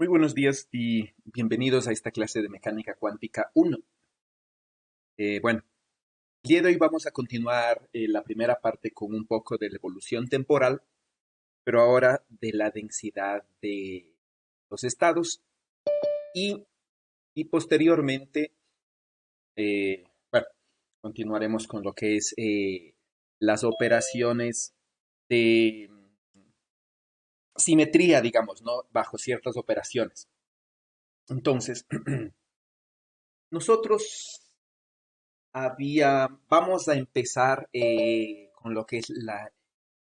Muy buenos días y bienvenidos a esta clase de mecánica cuántica 1. Bueno, el día de hoy vamos a continuar la primera parte con un poco de la evolución temporal, pero ahora de la densidad de los estados y, y posteriormente, bueno, continuaremos con lo que es las operaciones de simetría, digamos, ¿no? Bajo ciertas operaciones. Entonces, nosotros vamos a empezar con lo que es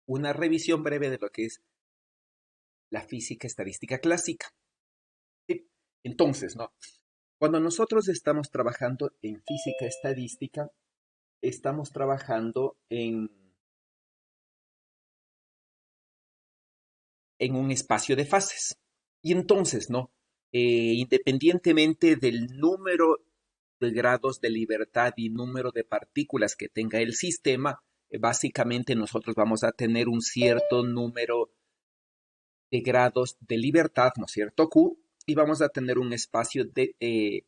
una revisión breve de lo que es la física estadística clásica. Sí. Entonces, ¿no? Cuando nosotros estamos trabajando en física estadística, estamos trabajando en un espacio de fases. Y entonces, ¿no? Independientemente del número de grados de libertad y número de partículas que tenga el sistema, básicamente nosotros vamos a tener un cierto número de grados de libertad, ¿no es cierto? Q, y vamos a tener un espacio de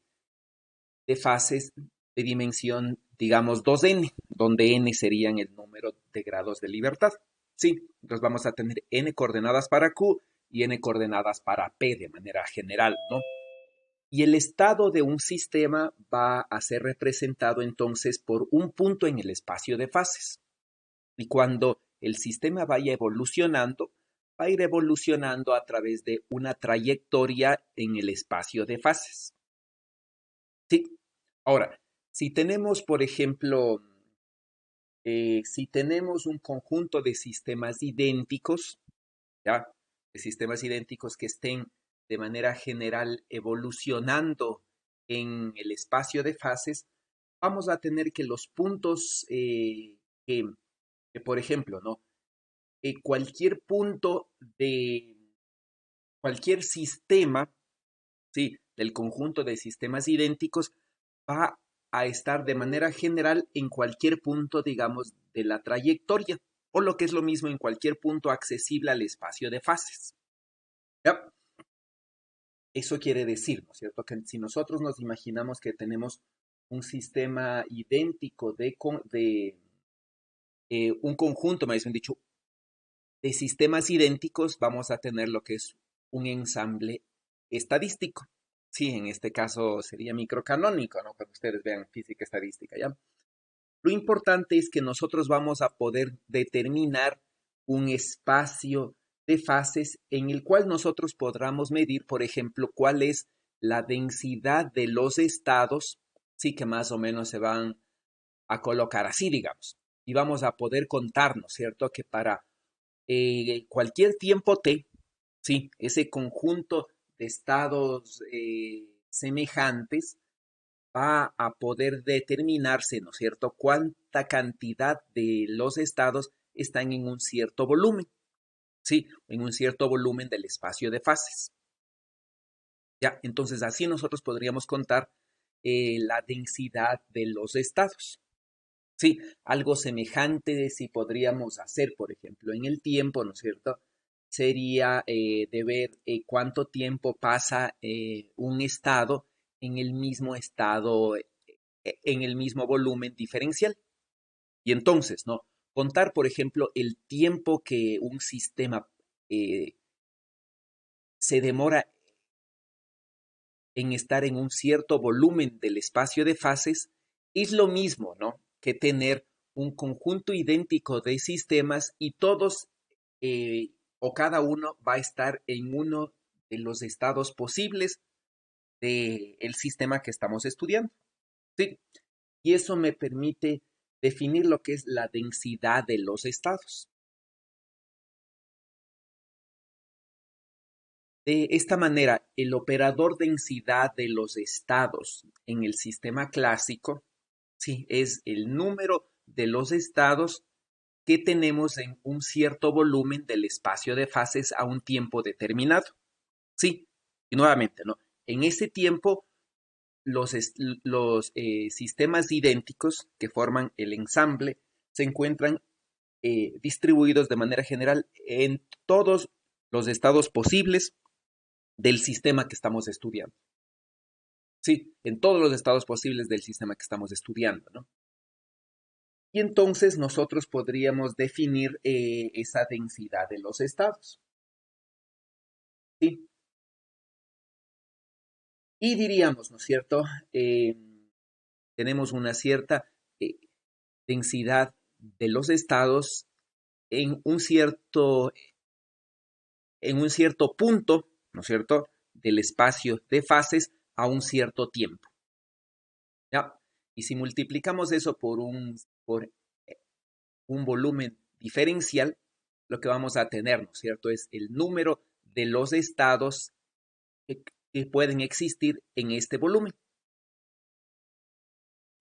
fases de dimensión, digamos, 2n, donde n serían el número de grados de libertad. Sí, entonces vamos a tener n coordenadas para Q y n coordenadas para P de manera general, ¿no? Y el estado de un sistema va a ser representado entonces por un punto en el espacio de fases. Y cuando el sistema vaya evolucionando, va a ir evolucionando a través de una trayectoria en el espacio de fases. Sí. Ahora, si tenemos, por ejemplo, si tenemos un conjunto de sistemas idénticos, ¿ya? De sistemas idénticos que estén de manera general evolucionando en el espacio de fases, vamos a tener que los puntos que, por ejemplo, ¿no? Cualquier punto de cualquier sistema, ¿sí? Del conjunto de sistemas idénticos va a estar de manera general en cualquier punto, digamos, de la trayectoria, o lo que es lo mismo en cualquier punto accesible al espacio de fases. ¿Ya? Eso quiere decir, ¿no es cierto? Que si nosotros nos imaginamos que tenemos un sistema idéntico de un conjunto, me habían dicho, de sistemas idénticos, vamos a tener lo que es un ensamble estadístico. Sí, en este caso sería microcanónico, ¿no? Cuando ustedes vean física estadística, ¿ya? Lo importante es que nosotros vamos a poder determinar un espacio de fases en el cual nosotros podamos medir, por ejemplo, cuál es la densidad de los estados, sí que más o menos se van a colocar así, digamos, y vamos a poder contar, ¿no es cierto?, que para cualquier tiempo t, sí, ese conjunto de estados semejantes va a poder determinarse, ¿no es cierto?, cuánta cantidad de los estados están en un cierto volumen, ¿sí? En un cierto volumen del espacio de fases. ¿Ya? Entonces, así nosotros podríamos contar la densidad de los estados. Sí, algo semejante si podríamos hacer, por ejemplo, en el tiempo, ¿no es cierto? Sería de ver cuánto tiempo pasa un estado en el mismo estado, en el mismo volumen diferencial. Y entonces, ¿no? Contar, por ejemplo, el tiempo que un sistema eh, se demora en estar en un cierto volumen del espacio de fases es lo mismo, ¿no? Que tener un conjunto idéntico de sistemas y todos o cada uno va a estar en uno de los estados posibles del sistema que estamos estudiando. ¿Sí? Y eso me permite definir lo que es la densidad de los estados. De esta manera, el operador densidad de los estados en el sistema clásico, sí, es el número de los estados que tenemos en un cierto volumen del espacio de fases a un tiempo determinado. Sí, y nuevamente, ¿no? En ese tiempo, los sistemas idénticos que forman el ensamble se encuentran distribuidos de manera general en todos los estados posibles del sistema que estamos estudiando. Sí, en todos los estados posibles del sistema que estamos estudiando, ¿no? Y entonces nosotros podríamos definir esa densidad de los estados. ¿Sí? Y diríamos, ¿no es cierto? Tenemos una cierta eh, densidad de los estados en en un cierto punto, ¿no es cierto?, del espacio de fases a un cierto tiempo. ¿Ya? Y si multiplicamos eso por un volumen diferencial, lo que vamos a tener, ¿no es cierto?, es el número de los estados que pueden existir en este volumen.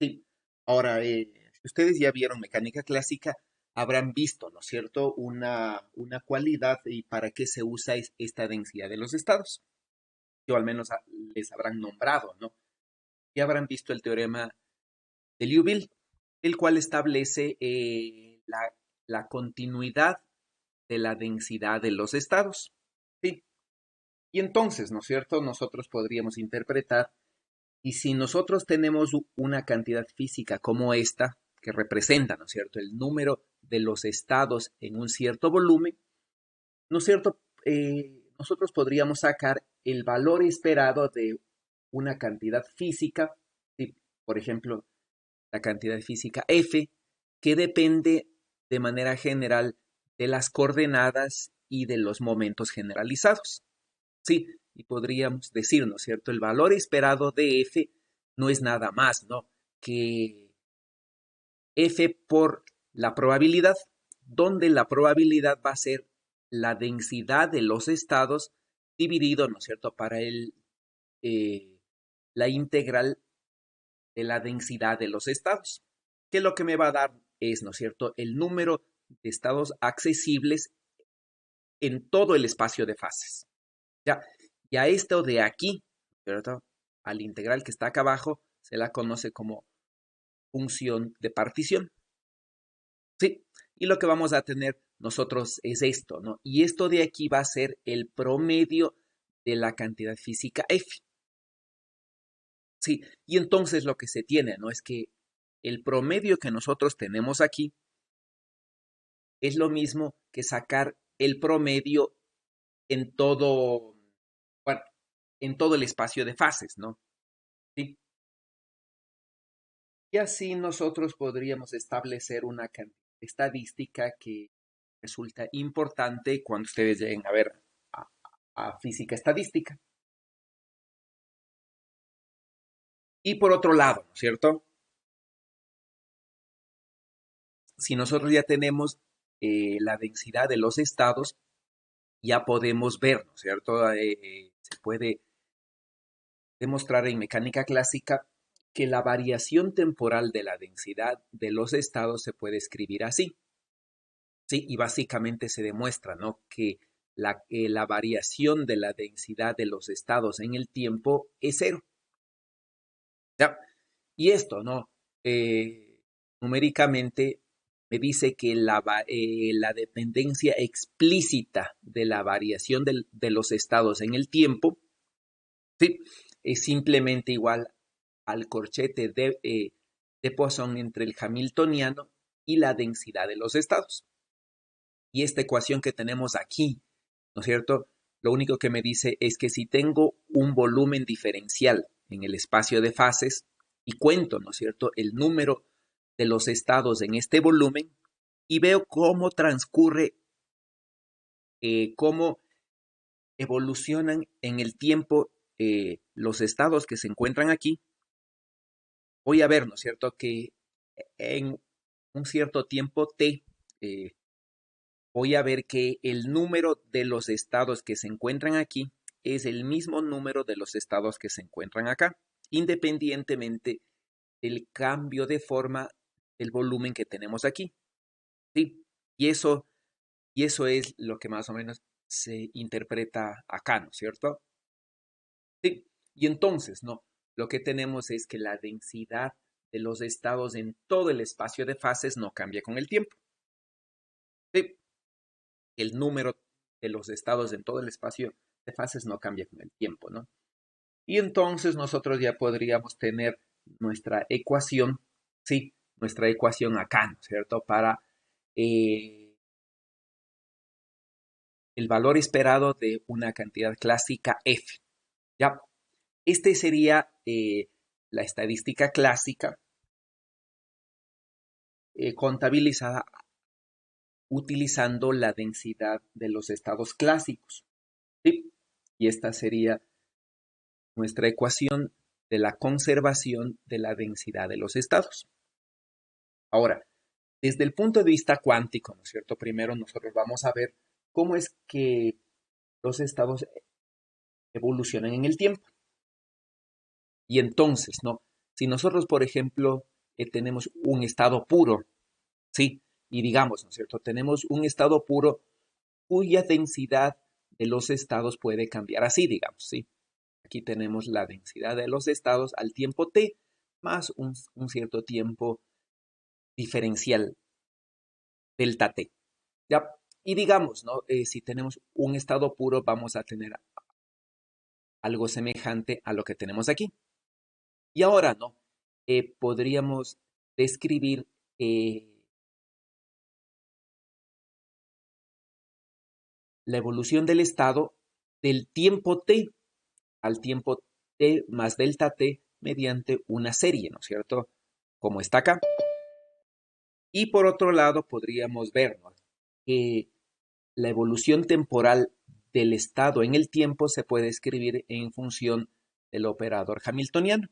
Sí. Ahora, si ustedes ya vieron mecánica clásica, habrán visto, ¿no es cierto?, una cualidad y para qué se usa esta densidad de los estados. O al menos les habrán nombrado, ¿no? Y habrán visto el teorema de Liouville, el cual establece la continuidad de la densidad de los estados. Sí. Y entonces, ¿no es cierto?, nosotros podríamos interpretar, y si nosotros tenemos una cantidad física como esta, que representa, ¿no es cierto?, el número de los estados en un cierto volumen, ¿no es cierto?, nosotros podríamos sacar el valor esperado de una cantidad física, ¿sí? Por ejemplo, la cantidad física F, que depende de manera general de las coordenadas y de los momentos generalizados. Sí, y podríamos decir, ¿no es cierto? El valor esperado de F no es nada más, ¿no?, que F por la probabilidad, donde la probabilidad va a ser la densidad de los estados dividido, ¿no es cierto?, para eh, la integral de la densidad de los estados, que lo que me va a dar es, ¿no es cierto?, el número de estados accesibles en todo el espacio de fases. Ya, y a esto de aquí, ¿cierto?, al integral que está acá abajo, se la conoce como función de partición. ¿Sí? Y lo que vamos a tener nosotros es esto, ¿no? Y esto de aquí va a ser el promedio de la cantidad física F. Sí, y entonces lo que se tiene, ¿no?, es que el promedio que nosotros tenemos aquí es lo mismo que sacar el promedio en todo, bueno, en todo el espacio de fases, ¿no? Sí. Y así nosotros podríamos establecer una estadística que resulta importante cuando ustedes lleguen a ver a, a física estadística. Y por otro lado, ¿no es cierto? Si nosotros ya tenemos la densidad de los estados, ya podemos ver, ¿no es cierto? Se puede demostrar en mecánica clásica que la variación temporal de la densidad de los estados se puede escribir así. Sí, y básicamente se demuestra, ¿no?, que la variación de la densidad de los estados en el tiempo es cero. ¿Ya? Y esto, ¿no? Numéricamente me dice que la dependencia explícita de la variación de los estados en el tiempo, ¿sí?, es simplemente igual al corchete de Poisson entre el hamiltoniano y la densidad de los estados. Y esta ecuación que tenemos aquí, ¿no es cierto?, lo único que me dice es que si tengo un volumen diferencial en el espacio de fases y cuento, ¿no es cierto?, el número de los estados en este volumen y veo cómo transcurre, cómo evolucionan en el tiempo los estados que se encuentran aquí, voy a ver, ¿no es cierto?, que en un cierto tiempo t, voy a ver que el número de los estados que se encuentran aquí es el mismo número de los estados que se encuentran acá, independientemente del cambio de forma del volumen que tenemos aquí. ¿Sí? Y eso es lo que más o menos se interpreta acá, ¿no es cierto? Sí. Y entonces, ¿no? Lo que tenemos es que la densidad de los estados en todo el espacio de fases no cambia con el tiempo. Sí. El número de los estados en todo el espacio de fases no cambia con el tiempo, ¿no? Y entonces nosotros ya podríamos tener nuestra ecuación, sí, nuestra ecuación acá, ¿no es cierto? Para eh, el valor esperado de una cantidad clásica f. ¿Ya? Este sería la estadística clásica contabilizada utilizando la densidad de los estados clásicos. ¿Sí? Y esta sería nuestra ecuación de la conservación de la densidad de los estados. Ahora, desde el punto de vista cuántico, ¿no es cierto? Primero nosotros vamos a ver cómo es que los estados evolucionan en el tiempo. Y entonces, ¿no? Si nosotros, por ejemplo, tenemos un estado puro, ¿sí? Y digamos, ¿no es cierto? Tenemos un estado puro cuya densidad de los estados puede cambiar así, digamos, ¿sí? Aquí tenemos la densidad de los estados al tiempo t más un cierto tiempo diferencial, delta t, ¿ya? Y digamos, ¿no? Si tenemos un estado puro, vamos a tener algo semejante a lo que tenemos aquí. Y ahora, ¿no? Podríamos describir la evolución del estado del tiempo t al tiempo t más delta t mediante una serie, ¿no es cierto? Como está acá. Y por otro lado, podríamos ver, ¿no?, que la evolución temporal del estado en el tiempo se puede escribir en función del operador hamiltoniano.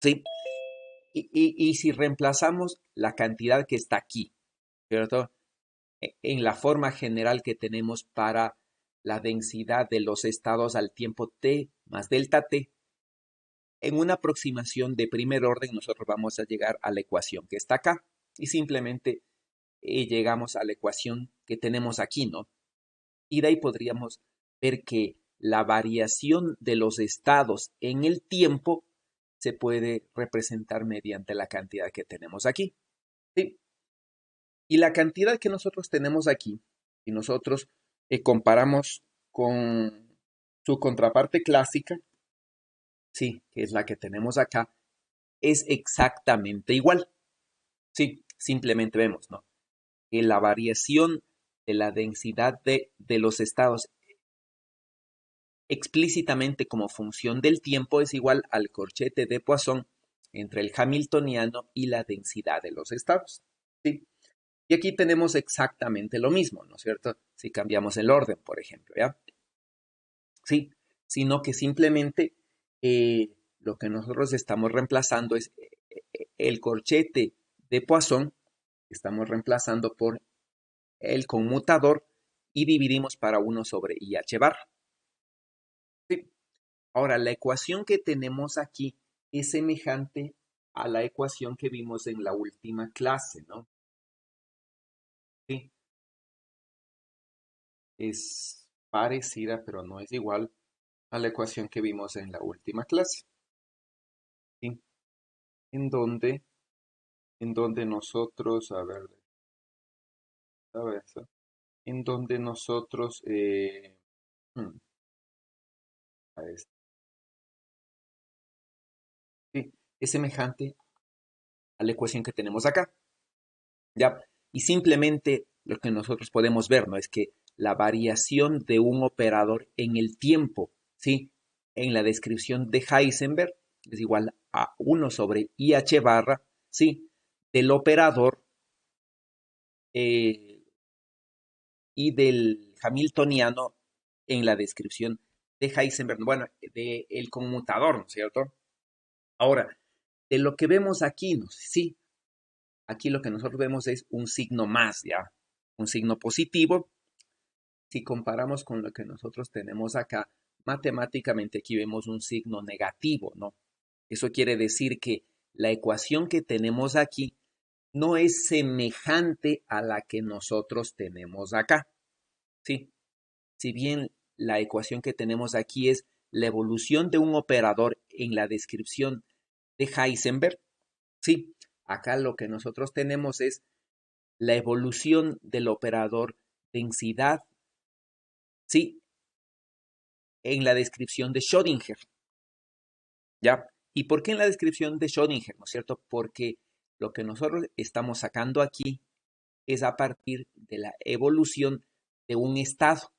¿Sí? Y si reemplazamos la cantidad que está aquí, ¿cierto? En la forma general que tenemos para la densidad de los estados al tiempo t más delta t, en una aproximación de primer orden nosotros vamos a llegar a la ecuación que está acá y simplemente llegamos a la ecuación que tenemos aquí, ¿no? Y de ahí podríamos ver que la variación de los estados en el tiempo se puede representar mediante la cantidad que tenemos aquí. ¿Sí? Y la cantidad que nosotros tenemos aquí, si nosotros comparamos con su contraparte clásica, sí, que es la que tenemos acá, es exactamente igual. Sí, simplemente vemos, ¿no?, que la variación de la densidad de los estados explícitamente como función del tiempo es igual al corchete de Poisson entre el hamiltoniano y la densidad de los estados. ¿Sí? Y aquí tenemos exactamente lo mismo, ¿no es cierto? Si cambiamos el orden, por ejemplo, ¿ya? Sí, sino que simplemente lo que nosotros estamos reemplazando es el corchete de Poisson, estamos reemplazando por el conmutador y dividimos para 1 sobre IH barra. ¿Sí? Ahora, la ecuación que tenemos aquí es semejante a la ecuación que vimos en la última clase, ¿no? Sí, es parecida, pero no es igual a la ecuación que vimos en la última clase, ¿sí? En donde, en donde nosotros, a ver, ¿sí?, en donde nosotros, hmm, a ver, sí, es semejante a la ecuación que tenemos acá, ¿ya? Y simplemente lo que nosotros podemos ver, ¿no?, es que la variación de un operador en el tiempo, ¿sí?, en la descripción de Heisenberg es igual a 1 sobre IH barra, ¿sí?, del operador eh, y del hamiltoniano en la descripción de Heisenberg, bueno, del conmutador, ¿no es cierto? Ahora, de lo que vemos aquí, ¿no? Sí, aquí lo que nosotros vemos es un signo más, ¿ya? Un signo positivo. Si comparamos con lo que nosotros tenemos acá, matemáticamente aquí vemos un signo negativo, ¿no? Eso quiere decir que la ecuación que tenemos aquí no es semejante a la que nosotros tenemos acá, ¿sí? Si bien la ecuación que tenemos aquí es la evolución de un operador en la descripción de Heisenberg, sí, acá lo que nosotros tenemos es la evolución del operador densidad, sí, en la descripción de Schrödinger, ¿ya? ¿Y por qué en la descripción de Schrödinger, no es cierto? Porque lo que nosotros estamos sacando aquí es a partir de la evolución de un estado,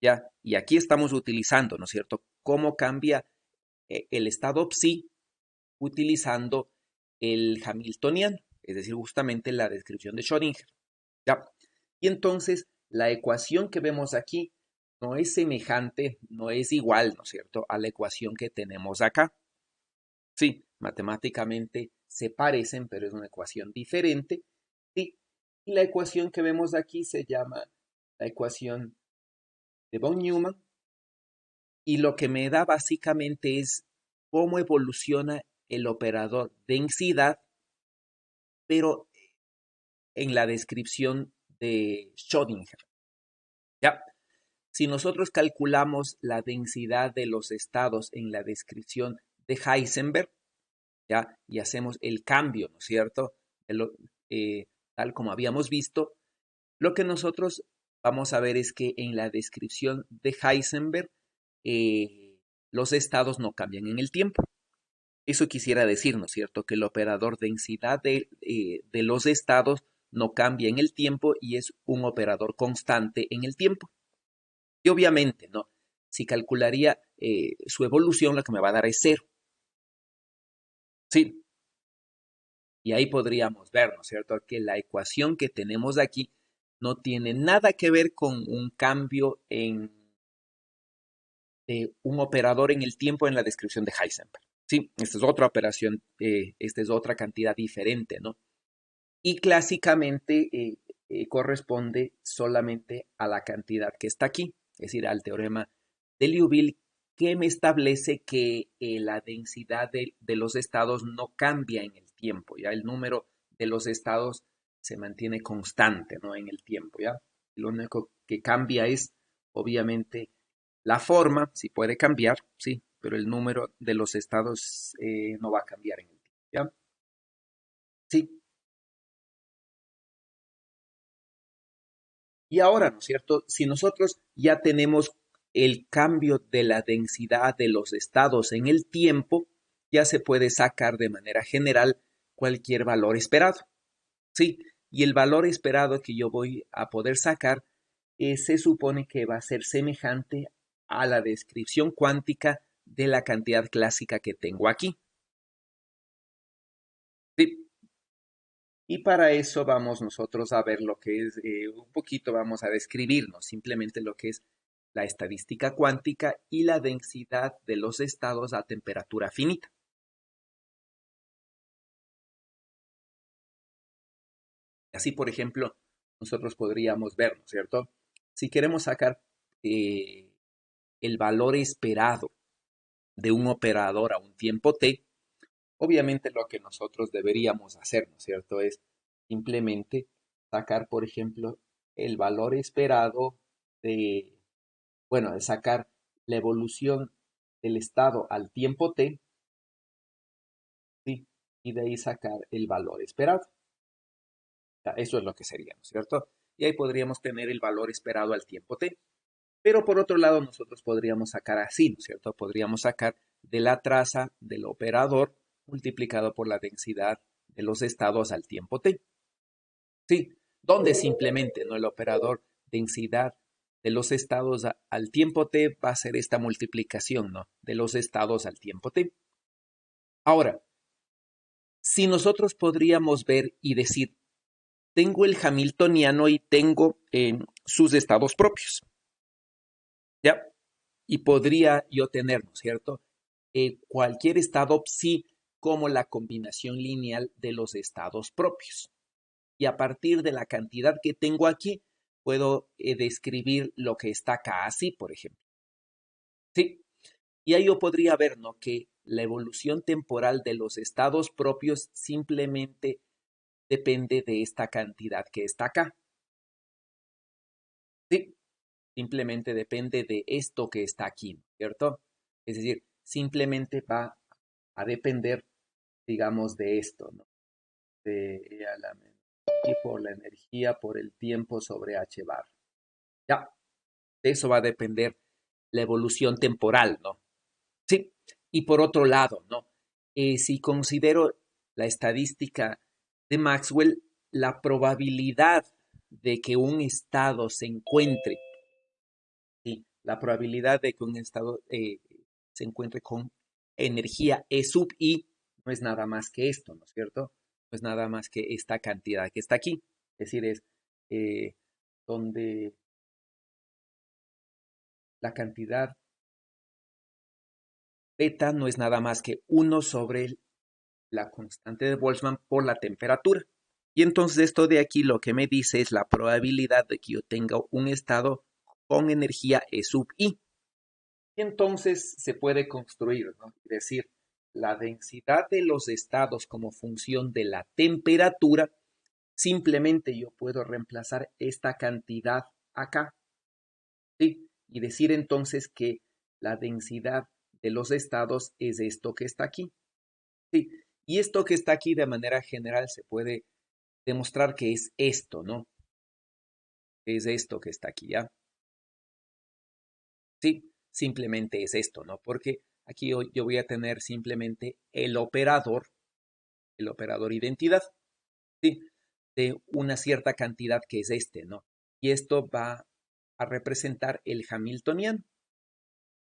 ¿ya? Y aquí estamos utilizando, ¿no es cierto?, cómo cambia el estado psi utilizando el Hamiltoniano, es decir, justamente la descripción de Schrödinger, ¿ya? Y entonces la ecuación que vemos aquí no es semejante, no es igual, ¿no es cierto?, a la ecuación que tenemos acá. Sí, matemáticamente se parecen, pero es una ecuación diferente. Sí, y la ecuación que vemos aquí se llama la ecuación de von Neumann y lo que me da básicamente es cómo evoluciona el operador densidad, pero en la descripción de Schrödinger. ¿Ya? Si nosotros calculamos la densidad de los estados en la descripción de Heisenberg, ¿ya? Y hacemos el cambio, ¿no es cierto? Eh, Tal como habíamos visto, lo que nosotros vamos a ver es que en la descripción de Heisenberg, los estados no cambian en el tiempo. Eso quisiera decir, ¿no es cierto?, que el operador densidad de los estados no cambia en el tiempo y es un operador constante en el tiempo. Y obviamente, ¿no? Si calcularía su evolución, lo que me va a dar es cero. Sí, y ahí podríamos ver, ¿no es cierto?, que la ecuación que tenemos aquí no tiene nada que ver con un cambio de un operador en el tiempo en la descripción de Heisenberg. Sí, esta es otra operación, esta es otra cantidad diferente, ¿no? Y clásicamente corresponde solamente a la cantidad que está aquí, es decir, al teorema de Liouville, que me establece que la densidad de los estados no cambia en el tiempo, ya el número de los estados se mantiene constante, ¿no?, en el tiempo, ya. Lo único que cambia es, obviamente, la forma, si puede cambiar, sí, pero el número de los estados no va a cambiar en el tiempo, ¿ya? Sí. Y ahora, ¿no es cierto? Si nosotros ya tenemos el cambio de la densidad de los estados en el tiempo, ya se puede sacar de manera general cualquier valor esperado. Sí, y el valor esperado que yo voy a poder sacar se supone que va a ser semejante a la descripción cuántica de la cantidad clásica que tengo aquí. Sí, y para eso vamos nosotros a ver lo que es, un poquito vamos a describirnos simplemente lo que es la estadística cuántica y la densidad de los estados a temperatura finita. Así, por ejemplo, nosotros podríamos ver, ¿no es cierto? Si queremos sacar eh, el valor esperado de un operador a un tiempo t, obviamente lo que nosotros deberíamos hacer, ¿no es cierto?, es simplemente sacar, por ejemplo, el valor esperado de, bueno, de sacar la evolución del estado al tiempo t, ¿sí? Y de ahí sacar el valor esperado. O sea, eso es lo que sería, ¿no es cierto? Y ahí podríamos tener el valor esperado al tiempo t. Pero por otro lado, nosotros podríamos sacar así, ¿no es cierto? Podríamos sacar de la traza del operador multiplicado por la densidad de los estados al tiempo t. Sí, donde simplemente, ¿no?, el operador densidad de los estados al tiempo t va a ser esta multiplicación, ¿no?, de los estados al tiempo t. Ahora, si nosotros podríamos ver y decir, tengo el Hamiltoniano y tengo sus estados propios, ¿ya? Y podría yo tener, ¿no es cierto?, cualquier estado psi como la combinación lineal de los estados propios. Y a partir de la cantidad que tengo aquí, puedo describir lo que está acá así, por ejemplo. Sí, y ahí yo podría ver, ¿no?, que la evolución temporal de los estados propios simplemente depende de esta cantidad que está acá. Sí, simplemente depende de esto que está aquí, ¿cierto? Es decir, simplemente va a depender, digamos, de esto, ¿no? De E a la menos y por la energía por el tiempo sobre h bar. Ya, de eso va a depender la evolución temporal, ¿no? Sí. Y por otro lado, ¿no? Si considero la estadística de Maxwell, la probabilidad de que un estado se encuentre, ¿sí? La probabilidad de que un estado se encuentre con energía E sub I no es nada más que esto, ¿no es cierto? No es nada más que esta cantidad que está aquí. Es decir, es eh, donde la cantidad beta no es nada más que 1 sobre la constante de Boltzmann por la temperatura. Y entonces esto de aquí lo que me dice es la probabilidad de que yo tenga un estado con energía E sub I. Y entonces se puede construir, ¿no? Es decir, la densidad de los estados como función de la temperatura, simplemente yo puedo reemplazar esta cantidad acá, ¿sí? Y decir entonces que la densidad de los estados es esto que está aquí, ¿sí? Y esto que está aquí de manera general se puede demostrar que es esto, ¿no? Es esto que está aquí, ¿ya? Sí, simplemente es esto, ¿no? Porque aquí yo voy a tener simplemente el operador identidad, ¿sí? De una cierta cantidad que es este, ¿no? Y esto va a representar el Hamiltoniano,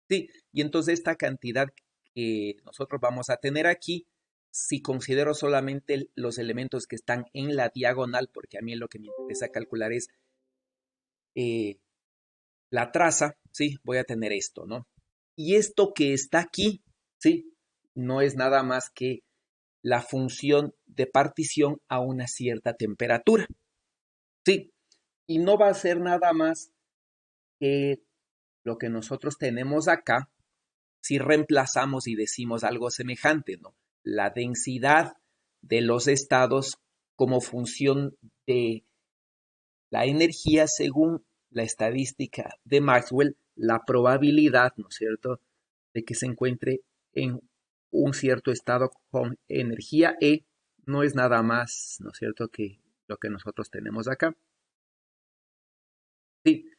¿sí? Y entonces esta cantidad que nosotros vamos a tener aquí, si considero solamente los elementos que están en la diagonal, porque a mí lo que me interesa calcular es eh, la traza, ¿sí? Voy a tener esto, ¿no? Y esto que está aquí, ¿sí? No es nada más que la función de partición a una cierta temperatura, ¿sí? Y no va a ser nada más que lo que nosotros tenemos acá si reemplazamos y decimos algo semejante, ¿no? La densidad de los estados como función de la energía según la estadística de Maxwell, la probabilidad, ¿no es cierto?, de que se encuentre en un cierto estado con energía E no es nada más, ¿no es cierto?, que lo que nosotros tenemos acá. Sí,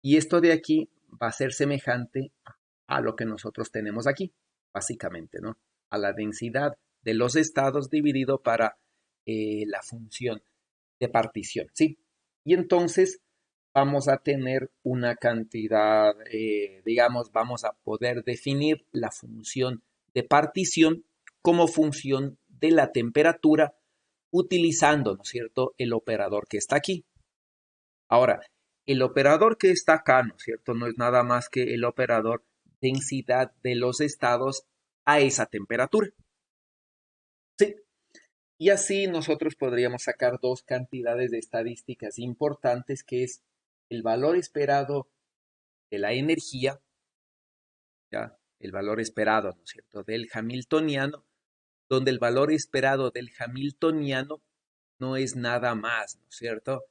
y esto de aquí va a ser semejante a lo que nosotros tenemos aquí, básicamente, ¿no? A la densidad de los estados dividido para la función de partición, ¿sí? Y entonces vamos a tener una cantidad, digamos, vamos a poder definir la función de partición como función de la temperatura utilizando, ¿no es cierto?, el operador que está aquí. Ahora, el operador que está acá, ¿no es cierto?, no es nada más que el operador densidad de los estados a esa temperatura. Sí, y así nosotros podríamos sacar dos cantidades de estadísticas importantes, que es el valor esperado de la energía, ¿ya? El valor esperado, ¿no es cierto?, del Hamiltoniano, donde el valor esperado del Hamiltoniano no es nada más, ¿no es cierto?,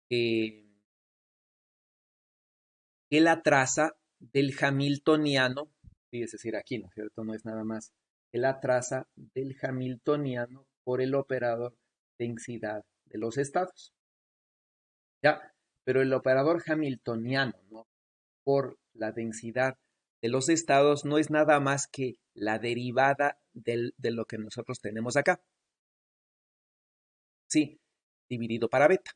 que la traza del Hamiltoniano, ¿sí? Es decir, aquí, ¿no es cierto?, no es nada más que la traza del Hamiltoniano por el operador densidad de los estados. ¿Ya? Pero el operador hamiltoniano, ¿no?, por la densidad de los estados no es nada más que la derivada de lo que nosotros tenemos acá. Sí, dividido para beta.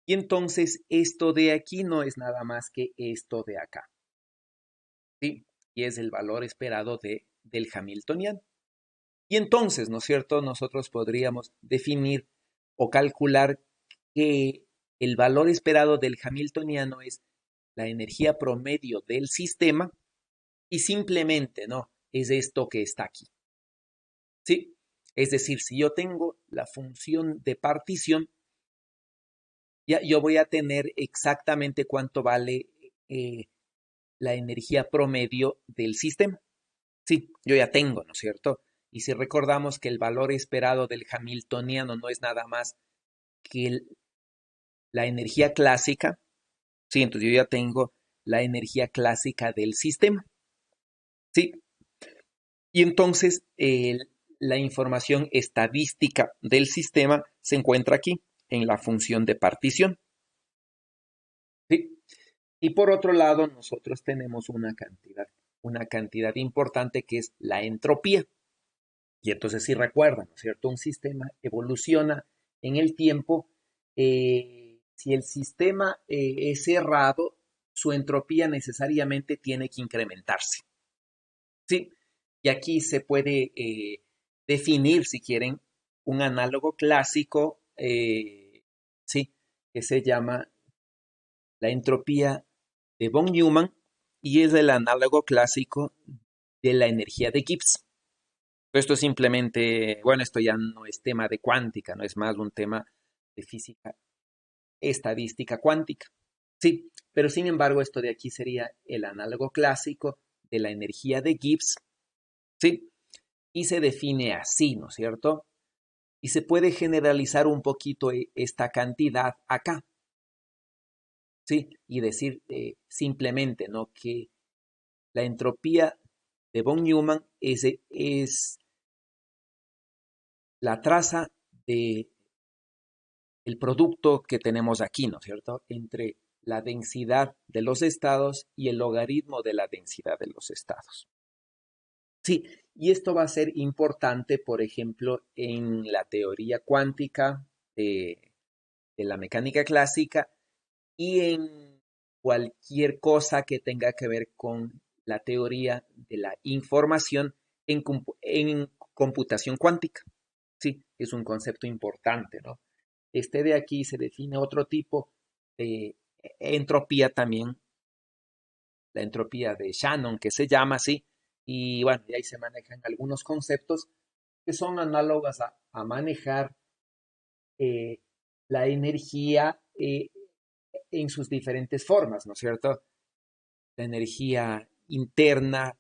Y entonces esto de aquí no es nada más que esto de acá. Sí, y es el valor esperado del hamiltoniano. Y entonces, ¿no es cierto?, nosotros podríamos definir o calcular que el valor esperado del hamiltoniano es la energía promedio del sistema y simplemente, ¿no?, es esto que está aquí. ¿Sí? Es decir, si yo tengo la función de partición, ya yo voy a tener exactamente cuánto vale la energía promedio del sistema. Sí, yo ya tengo, ¿no es cierto? Y si recordamos que el valor esperado del hamiltoniano no es nada más que la energía clásica, sí, entonces yo ya tengo la energía clásica del sistema, sí. Y entonces la información estadística del sistema se encuentra aquí, en la función de partición, sí. Y por otro lado, nosotros tenemos una cantidad importante que es la entropía. Y entonces si recuerdan, ¿no es cierto? Un sistema evoluciona en el tiempo. Si el sistema es cerrado, su entropía necesariamente tiene que incrementarse. ¿Sí? Y aquí se puede definir, si quieren, un análogo clásico, ¿sí? Que se llama la entropía de von Neumann y es el análogo clásico de la energía de Gibbs. Esto es simplemente, bueno, esto ya no es tema de cuántica, no es más un tema de física estadística cuántica. Sí, pero sin embargo esto de aquí sería el análogo clásico de la energía de Gibbs, ¿sí? Y se define así, ¿no es cierto? Y se puede generalizar un poquito esta cantidad acá, ¿sí? Y decir simplemente, ¿no? Que la entropía de von Neumann es la traza de el producto que tenemos aquí, ¿no es cierto?, entre la densidad de los estados y el logaritmo de la densidad de los estados. Sí, y esto va a ser importante, por ejemplo, en la teoría cuántica de la mecánica clásica y en cualquier cosa que tenga que ver con la teoría de la información en computación cuántica. Sí, es un concepto importante, ¿no? Este de aquí se define otro tipo de entropía también, la entropía de Shannon, que se llama así, y bueno, y ahí se manejan algunos conceptos que son análogos a manejar eh, la energía en sus diferentes formas, ¿no es cierto? La energía interna,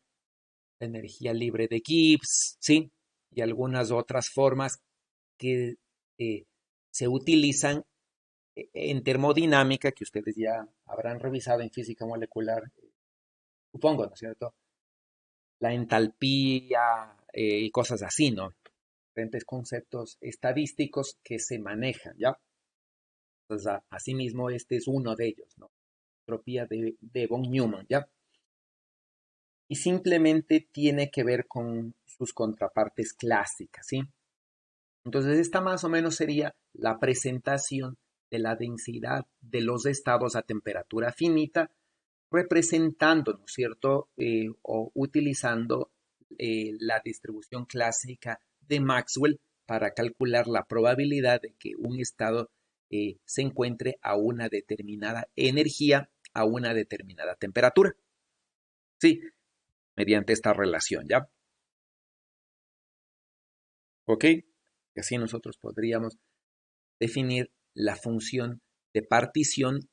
la energía libre de Gibbs, ¿sí? Y algunas otras formas que eh, se utilizan en termodinámica, que ustedes ya habrán revisado en física molecular, supongo, ¿no es cierto? La entalpía y cosas así, ¿no? Diferentes conceptos estadísticos que se manejan, ¿ya? Entonces, asimismo, este es uno de ellos, ¿no? Entropía de von Neumann, ¿ya? Y simplemente tiene que ver con sus contrapartes clásicas, ¿sí? Entonces, esta más o menos sería la presentación de la densidad de los estados a temperatura finita, representando, ¿no es cierto?, o utilizando la distribución clásica de Maxwell para calcular la probabilidad de que un estado se encuentre a una determinada energía, a una determinada temperatura. Sí, mediante esta relación, ¿ya? ¿Ok? Y así nosotros podríamos definir la función de partición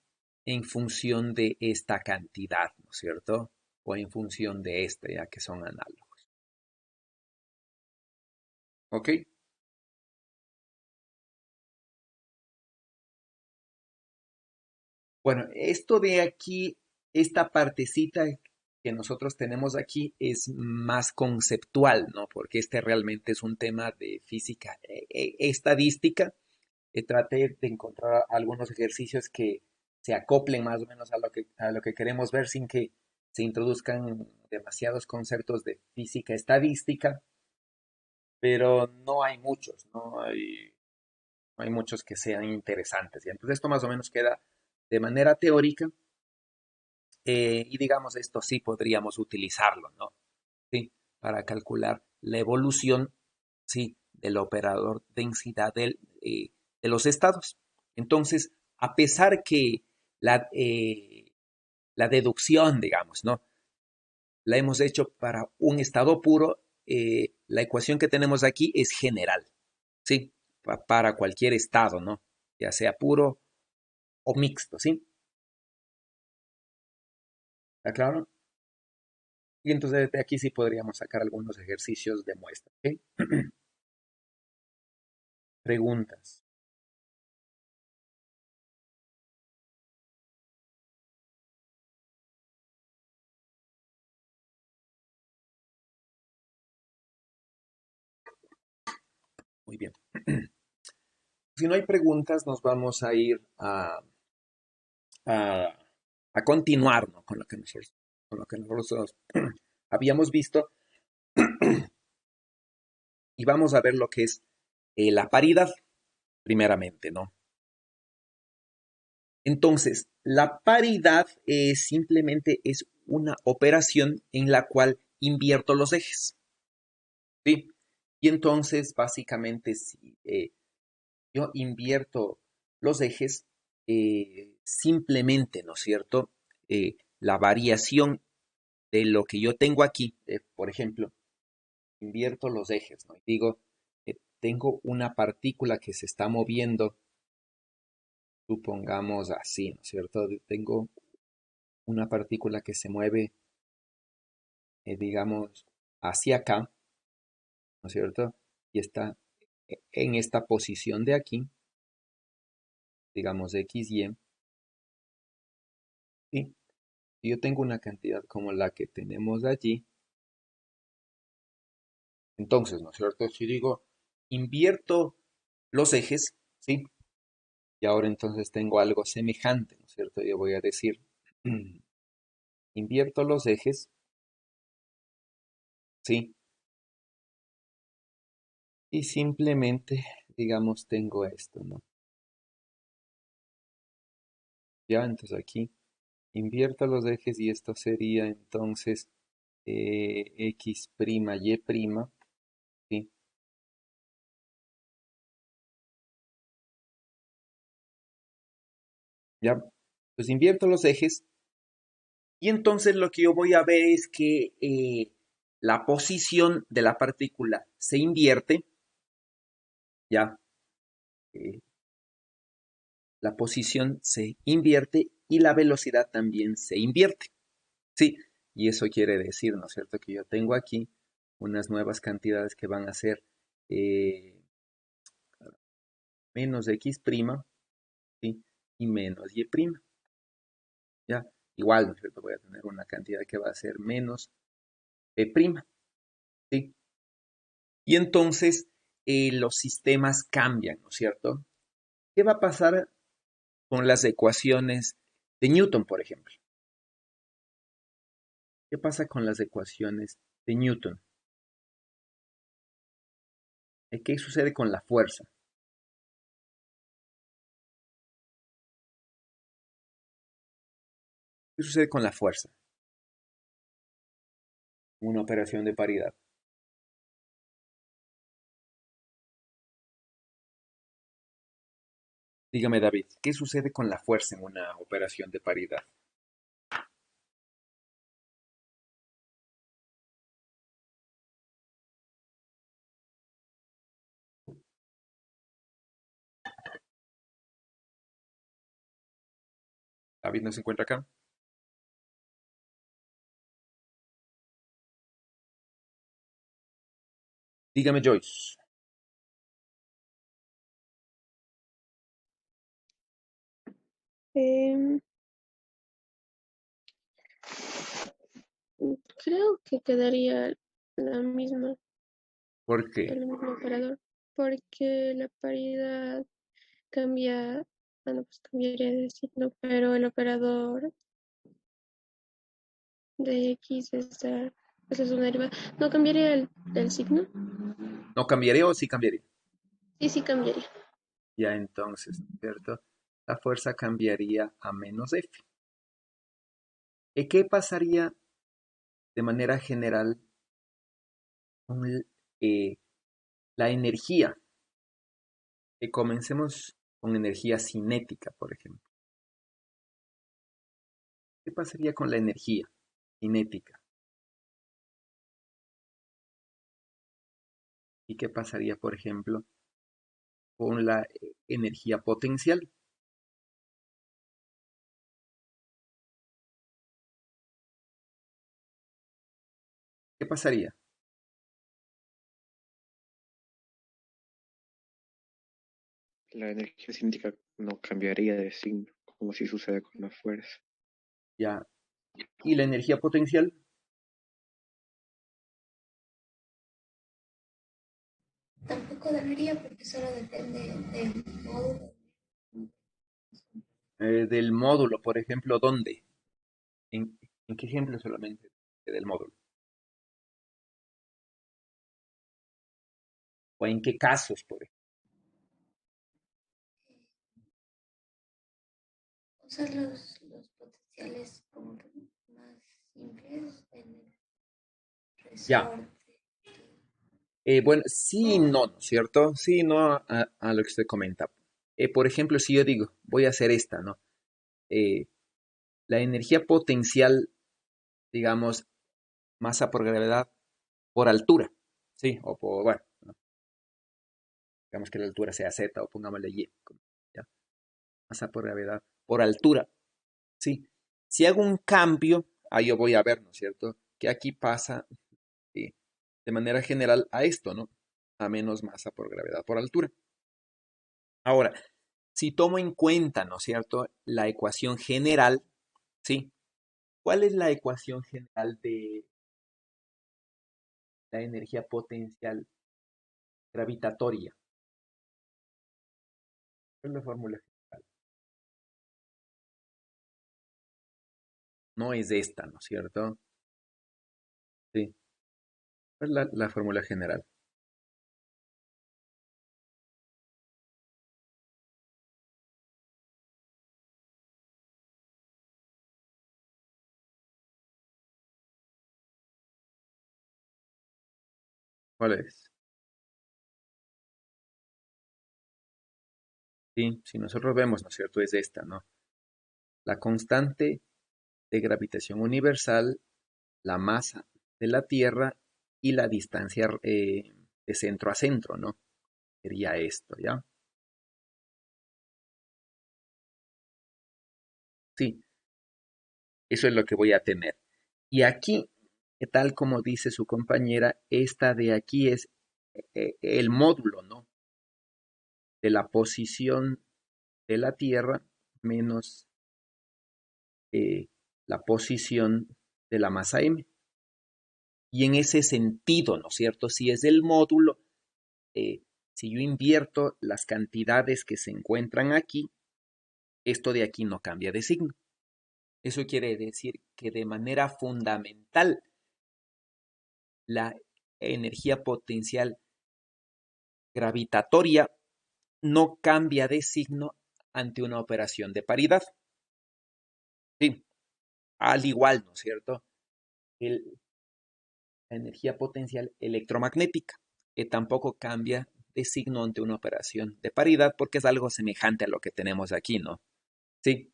en función de esta cantidad, ¿no es cierto? O en función de esta, ya que son análogos. ¿Ok? Bueno, esto de aquí, esta partecita que nosotros tenemos aquí es más conceptual, ¿no? Porque este realmente es un tema de física estadística. Traté de encontrar algunos ejercicios que se acoplen más o menos a lo que queremos ver sin que se introduzcan demasiados conceptos de física estadística, pero no hay muchos, no hay muchos que sean interesantes. ¿Ya? Entonces esto más o menos queda de manera teórica y digamos esto sí podríamos utilizarlo, ¿no? ¿Sí? Para calcular la evolución, sí, del operador densidad de los estados. Entonces, a pesar que la deducción, digamos, ¿no? La hemos hecho para un estado puro, la ecuación que tenemos aquí es general, ¿sí? Para cualquier estado, ¿no? Ya sea puro o mixto, ¿sí? ¿Está claro? Y entonces de aquí sí podríamos sacar algunos ejercicios de muestra, ¿ok? Preguntas. Muy bien. Si no hay preguntas, nos vamos a ir a a continuar, ¿no? Con lo que nosotros habíamos visto y vamos a ver lo que es la paridad, primeramente, ¿no? Entonces, la paridad simplemente es una operación en la cual invierto los ejes, ¿sí? Y entonces, básicamente, si yo invierto los ejes, simplemente, ¿no es cierto? La variación de lo que yo tengo aquí, por ejemplo, invierto los ejes, ¿no? Y digo, tengo una partícula que se está moviendo, supongamos así, ¿no es cierto? Tengo una partícula que se mueve, digamos, hacia acá, ¿no es cierto? Y está en esta posición de aquí, digamos X, Y, ¿sí? Si yo tengo una cantidad como la que tenemos allí, entonces, ¿no es cierto? Si digo, invierto los ejes, ¿sí? Y ahora entonces tengo algo semejante, ¿no es cierto? Yo voy a decir, invierto los ejes, ¿sí? Y simplemente, digamos, tengo esto, ¿no? Ya, entonces aquí invierto los ejes y esto sería entonces X', Y', ¿sí? Ya, pues invierto los ejes y entonces lo que yo voy a ver es que la posición de la partícula se invierte, ya, eh, la posición se invierte y la velocidad también se invierte. Sí, y eso quiere decir, ¿no es cierto?, que yo tengo aquí unas nuevas cantidades que van a ser eh, menos X', ¿sí? Y menos Y', ¿ya? Igual, ¿no es cierto?, voy a tener una cantidad que va a ser menos P', ¿sí? Y entonces los sistemas cambian, ¿no es cierto? ¿Qué va a pasar con las ecuaciones de Newton, por ejemplo? ¿Qué pasa con las ecuaciones de Newton? ¿Qué sucede con la fuerza? ¿Qué sucede con la fuerza? Una operación de paridad. Dígame, David, ¿qué sucede con la fuerza en una operación de paridad? David no se encuentra acá. Dígame, Joyce. Em, Creo que quedaría la misma, ¿Por qué? el mismo operador, porque la paridad cambia, bueno, pues cambiaría de signo, pero el operador de X está, pues es una derivada. ¿No cambiaría el signo? ¿No cambiaría o sí cambiaría? Sí, sí cambiaría. Ya entonces, ¿cierto? La fuerza cambiaría a menos F. ¿Y qué pasaría de manera general con eh, la energía? Comencemos con energía cinética, por ejemplo. ¿Qué pasaría con la energía cinética? ¿Y qué pasaría, por ejemplo, con la energía potencial? ¿Qué pasaría? La energía cinética no cambiaría de signo, como si sucede con la fuerza. Ya. ¿Y la energía potencial? Tampoco debería porque solo depende del módulo. Del módulo, por ejemplo, ¿dónde? ¿En qué ejemplo solamente del módulo? ¿O en qué casos, por ejemplo? Usar los potenciales como más simples en el Ya. resorte. Bueno, sí y no, ¿no es cierto? Sí y no a lo que usted comenta. Por ejemplo, si yo digo, voy a hacer esta, ¿no? Eh, la energía potencial, digamos, masa por gravedad por altura, ¿sí? O por, bueno, ¿no? Digamos que la altura sea z o pongámosle y, ¿ya? Masa por gravedad por altura, ¿sí? Si hago un cambio, ahí yo voy a ver, ¿no es cierto? Que aquí pasa de manera general a esto, ¿no? A menos masa por gravedad por altura. Ahora, si tomo en cuenta, ¿no es cierto?, la ecuación general, ¿sí? ¿Cuál es la ecuación general de la energía potencial gravitatoria? ¿Cuál es la fórmula general? No es esta, ¿no es cierto? Sí. ¿Cuál es la fórmula general? ¿Cuál es? Sí, si nosotros vemos, ¿no es cierto?, es esta, ¿no? La constante de gravitación universal, la masa de la Tierra y la distancia de centro a centro, ¿no? Sería esto, ¿ya? Sí, eso es lo que voy a tener. Y aquí, tal como dice su compañera, esta de aquí es el módulo, ¿no? De la posición de la Tierra menos la posición de la masa m. Y en ese sentido, ¿no es cierto? Si es el módulo, eh, si yo invierto las cantidades que se encuentran aquí, esto de aquí no cambia de signo. Eso quiere decir que de manera fundamental la energía potencial gravitatoria no cambia de signo ante una operación de paridad. Sí, al igual, ¿no es cierto? La energía potencial electromagnética, que tampoco cambia de signo ante una operación de paridad porque es algo semejante a lo que tenemos aquí, ¿no? Sí.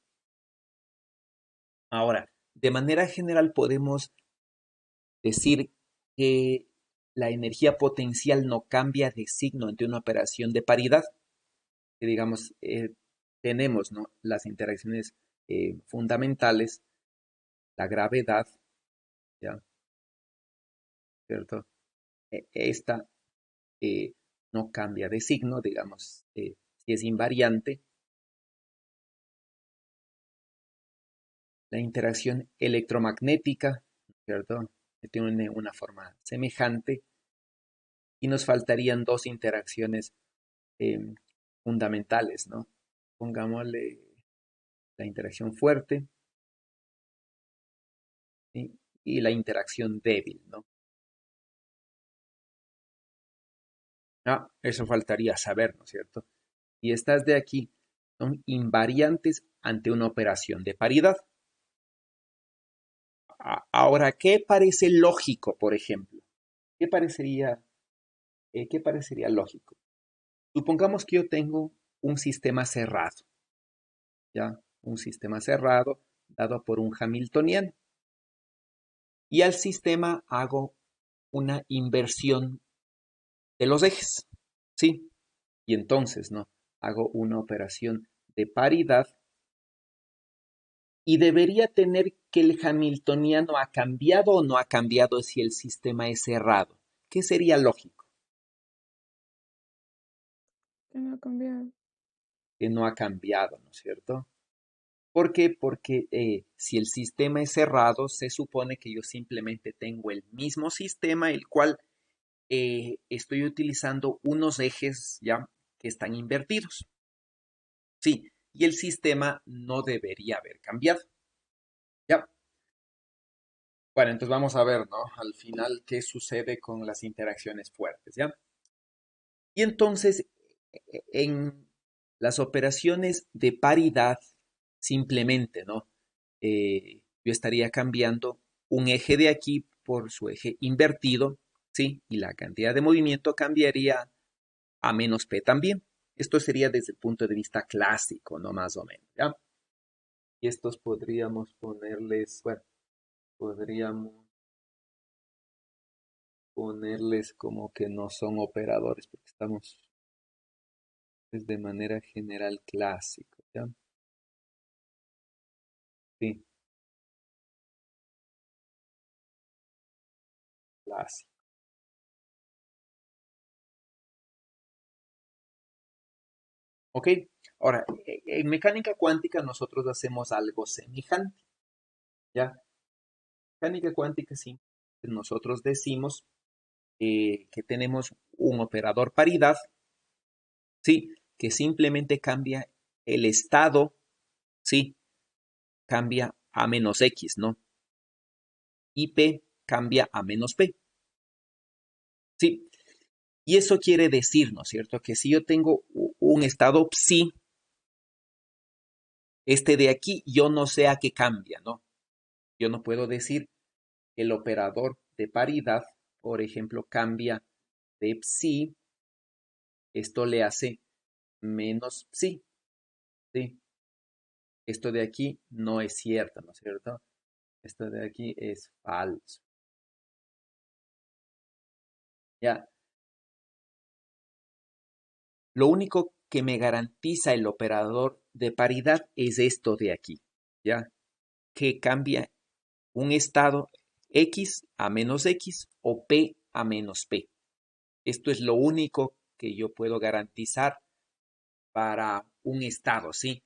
Ahora, de manera general podemos decir que la energía potencial no cambia de signo ante una operación de paridad, que digamos, tenemos, ¿no?, las interacciones fundamentales, la gravedad, ¿ya? ¿Cierto? Esta no cambia de signo, digamos, si es invariante. La interacción electromagnética, ¿cierto?, que tiene una forma semejante. Y nos faltarían dos interacciones eh, fundamentales, ¿no? Pongámosle la interacción fuerte, ¿sí?, y la interacción débil, ¿no? Eso faltaría saber, ¿no es cierto? Y estas de aquí son invariantes ante una operación de paridad. Ahora, ¿qué parece lógico, por ejemplo? ¿Qué parecería lógico? Supongamos que yo tengo un sistema cerrado, ¿ya? Un sistema cerrado dado por un Hamiltoniano. Y al sistema hago una inversión de los ejes, ¿sí? Y entonces, ¿no?, hago una operación de paridad y debería tener que el Hamiltoniano ha cambiado o no ha cambiado si el sistema es cerrado. ¿Qué sería lógico? Que no ha cambiado. Que no ha cambiado, ¿no es cierto? ¿Por qué? Porque si el sistema es cerrado, se supone que yo simplemente tengo el mismo sistema, el cual estoy utilizando unos ejes ya que están invertidos. Sí, y el sistema no debería haber cambiado. Ya. Bueno, entonces vamos a ver, ¿no? Al final, ¿qué sucede con las interacciones fuertes, ¿ya? Y entonces, en las operaciones de paridad, simplemente, ¿no? Yo estaría cambiando un eje de aquí por su eje invertido, ¿sí? Y la cantidad de movimiento cambiaría a menos P también. Esto sería desde el punto de vista clásico, ¿no? Más o menos, ¿ya? Y estos podríamos ponerles, bueno, podríamos ponerles como que no son operadores, porque estamos pues, de manera general clásico, ¿ya? Sí, clásico. ¿Ok? Ahora, en mecánica cuántica nosotros hacemos algo semejante, ¿ya? Mecánica cuántica sí, nosotros decimos que tenemos un operador paridad, ¿sí? Que simplemente cambia el estado, ¿sí? Cambia a menos X, ¿no? Y P cambia a menos P, ¿sí? Y eso quiere decir, ¿no es cierto? Que si yo tengo un estado psi, este de aquí, yo no sé a qué cambia, ¿no? Yo no puedo decir que el operador de paridad, por ejemplo, cambia de psi, esto le hace menos psi, ¿sí? Esto de aquí no es cierto, ¿no es cierto? Esto de aquí es falso. Ya, lo único que me garantiza el operador de paridad es esto de aquí, ¿ya? Que cambia un estado X a menos X o P a menos P. Esto es lo único que yo puedo garantizar para un estado, ¿sí?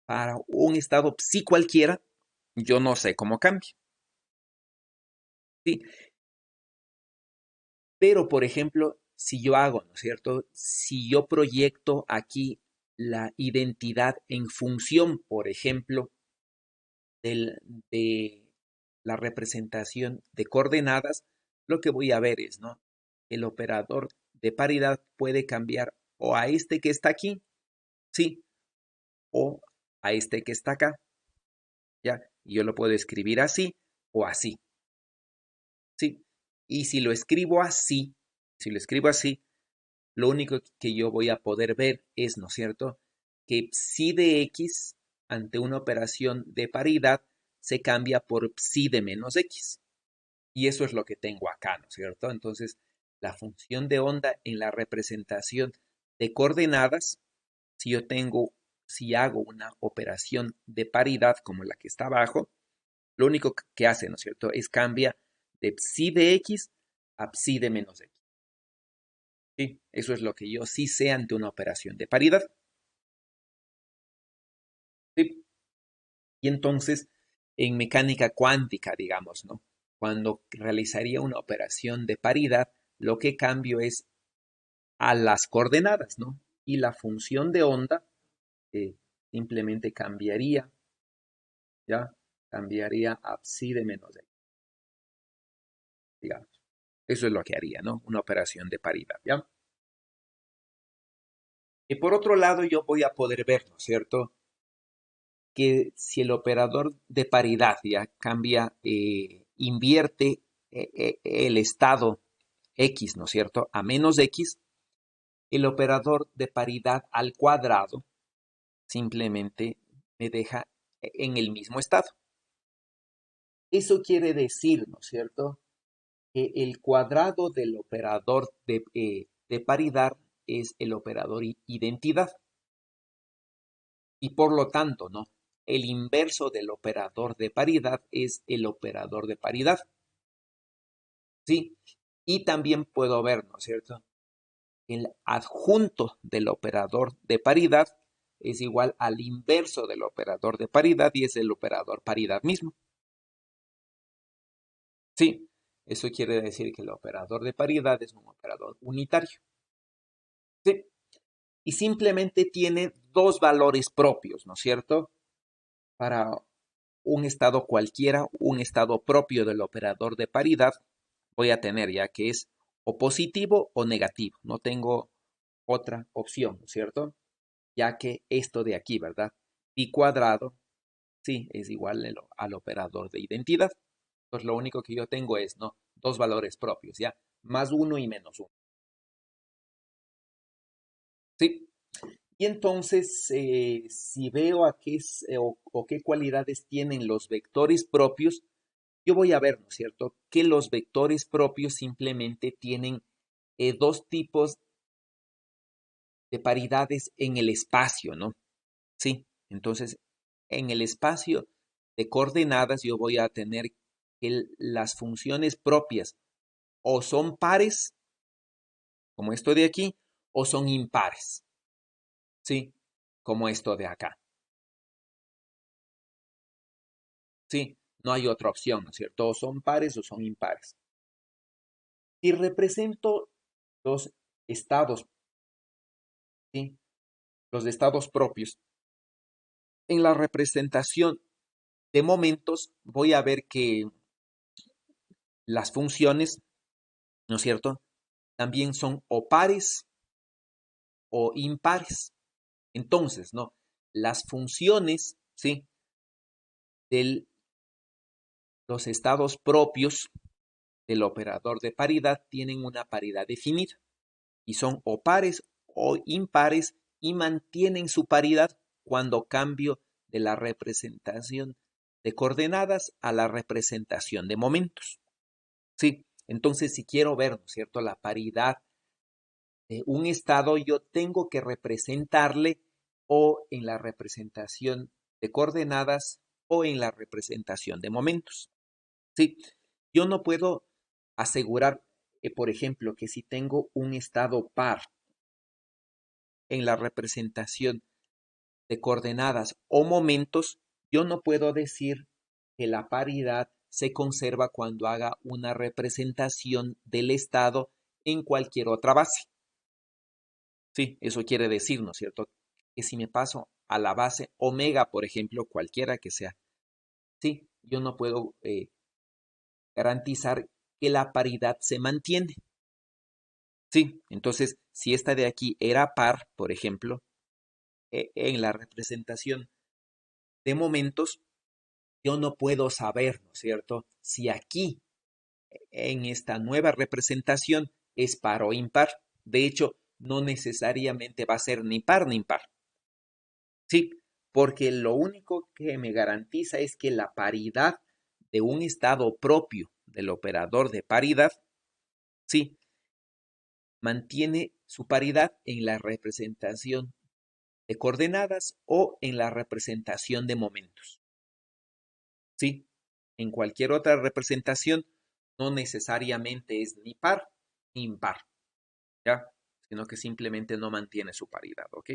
Para un estado psi cualquiera, yo no sé cómo cambia, ¿sí? Pero, por ejemplo, si yo hago, ¿no es cierto? Si yo proyecto aquí la identidad en función, por ejemplo, del- de la representación de coordenadas, lo que voy a ver es, ¿no? El operador de paridad puede cambiar o a este que está aquí, sí, o a este que está acá, ¿ya? Y yo lo puedo escribir así o así, ¿sí? Y si lo escribo así, lo único que yo voy a poder ver es, ¿no es cierto?, que psi de x ante una operación de paridad se cambia por psi de menos x. Y eso es lo que tengo acá, ¿no es cierto? Entonces, la función de onda en la representación de coordenadas, si yo tengo, si hago una operación de paridad como la que está abajo, lo único que hace, ¿no es cierto?, es cambia de psi de x a psi de menos x. Sí, eso es lo que yo sí sé ante una operación de paridad. Sí. Y entonces, en mecánica cuántica, digamos, ¿no? Cuando realizaría una operación de paridad, lo que cambio es a las coordenadas, ¿no? Y la función de onda eh, simplemente cambiaría, ¿ya? Cambiaría a psi de menos x, digamos. Eso es lo que haría, ¿no? Una operación de paridad, ¿ya? Y por otro lado, yo voy a poder ver, ¿no es cierto?, que si el operador de paridad ya cambia, invierte el estado x, ¿no es cierto?, a menos x, el operador de paridad al cuadrado simplemente me deja en el mismo estado. Eso quiere decir, ¿no es cierto?, que el cuadrado del operador de paridad es el operador identidad. Y por lo tanto, ¿no? El inverso del operador de paridad es el operador de paridad, ¿sí? Y también puedo ver, ¿no es cierto?, el adjunto del operador de paridad es igual al inverso del operador de paridad y es el operador paridad mismo. Sí, eso quiere decir que el operador de paridad es un operador unitario. Sí, y simplemente tiene dos valores propios, ¿no es cierto?, para un estado cualquiera, un estado propio del operador de paridad, voy a tener ya que es o positivo o negativo. No tengo otra opción, ¿no es cierto? Ya que esto de aquí, ¿verdad? Pi cuadrado, sí, es igual al operador de identidad. Entonces lo único que yo tengo es, ¿no? Dos valores propios, ¿ya? Más uno y menos uno. ¿Sí? Y entonces, si veo a qué o qué cualidades tienen los vectores propios, yo voy a ver, ¿no es cierto?, que los vectores propios simplemente tienen dos tipos de paridades en el espacio, ¿no? Sí, entonces, en el espacio de coordenadas yo voy a tener que las funciones propias o son pares, como esto de aquí, o son impares, ¿sí? Como esto de acá. Sí, no hay otra opción, ¿no es cierto? O son pares o son impares. Y represento los estados, ¿sí? Los estados propios. En la representación de momentos voy a ver que las funciones, ¿no es cierto?, también son o pares o impares. Entonces, ¿no? Las funciones, ¿sí?, de los estados propios del operador de paridad tienen una paridad definida y son o pares o impares y mantienen su paridad cuando cambio de la representación de coordenadas a la representación de momentos. Sí, entonces si quiero ver, ¿no es cierto?, la paridad de un estado, yo tengo que representarle o en la representación de coordenadas o en la representación de momentos. Sí, yo no puedo asegurar, por ejemplo, que si tengo un estado par en la representación de coordenadas o momentos, yo no puedo decir que la paridad se conserva cuando haga una representación del estado en cualquier otra base. Sí, eso quiere decir, ¿no es cierto?, que si me paso a la base omega, por ejemplo, cualquiera que sea, sí, yo no puedo garantizar que la paridad se mantiene. Sí, entonces, si esta de aquí era par, por ejemplo, en la representación de momentos, yo no puedo saber, ¿no es cierto?, si aquí, en esta nueva representación, es par o impar. De hecho, no necesariamente va a ser ni par ni impar. Sí, porque lo único que me garantiza es que la paridad de un estado propio del operador de paridad, sí, mantiene su paridad en la representación de coordenadas o en la representación de momentos. Sí, en cualquier otra representación no necesariamente es ni par ni impar, ¿ya? Sino que simplemente no mantiene su paridad, ¿ok?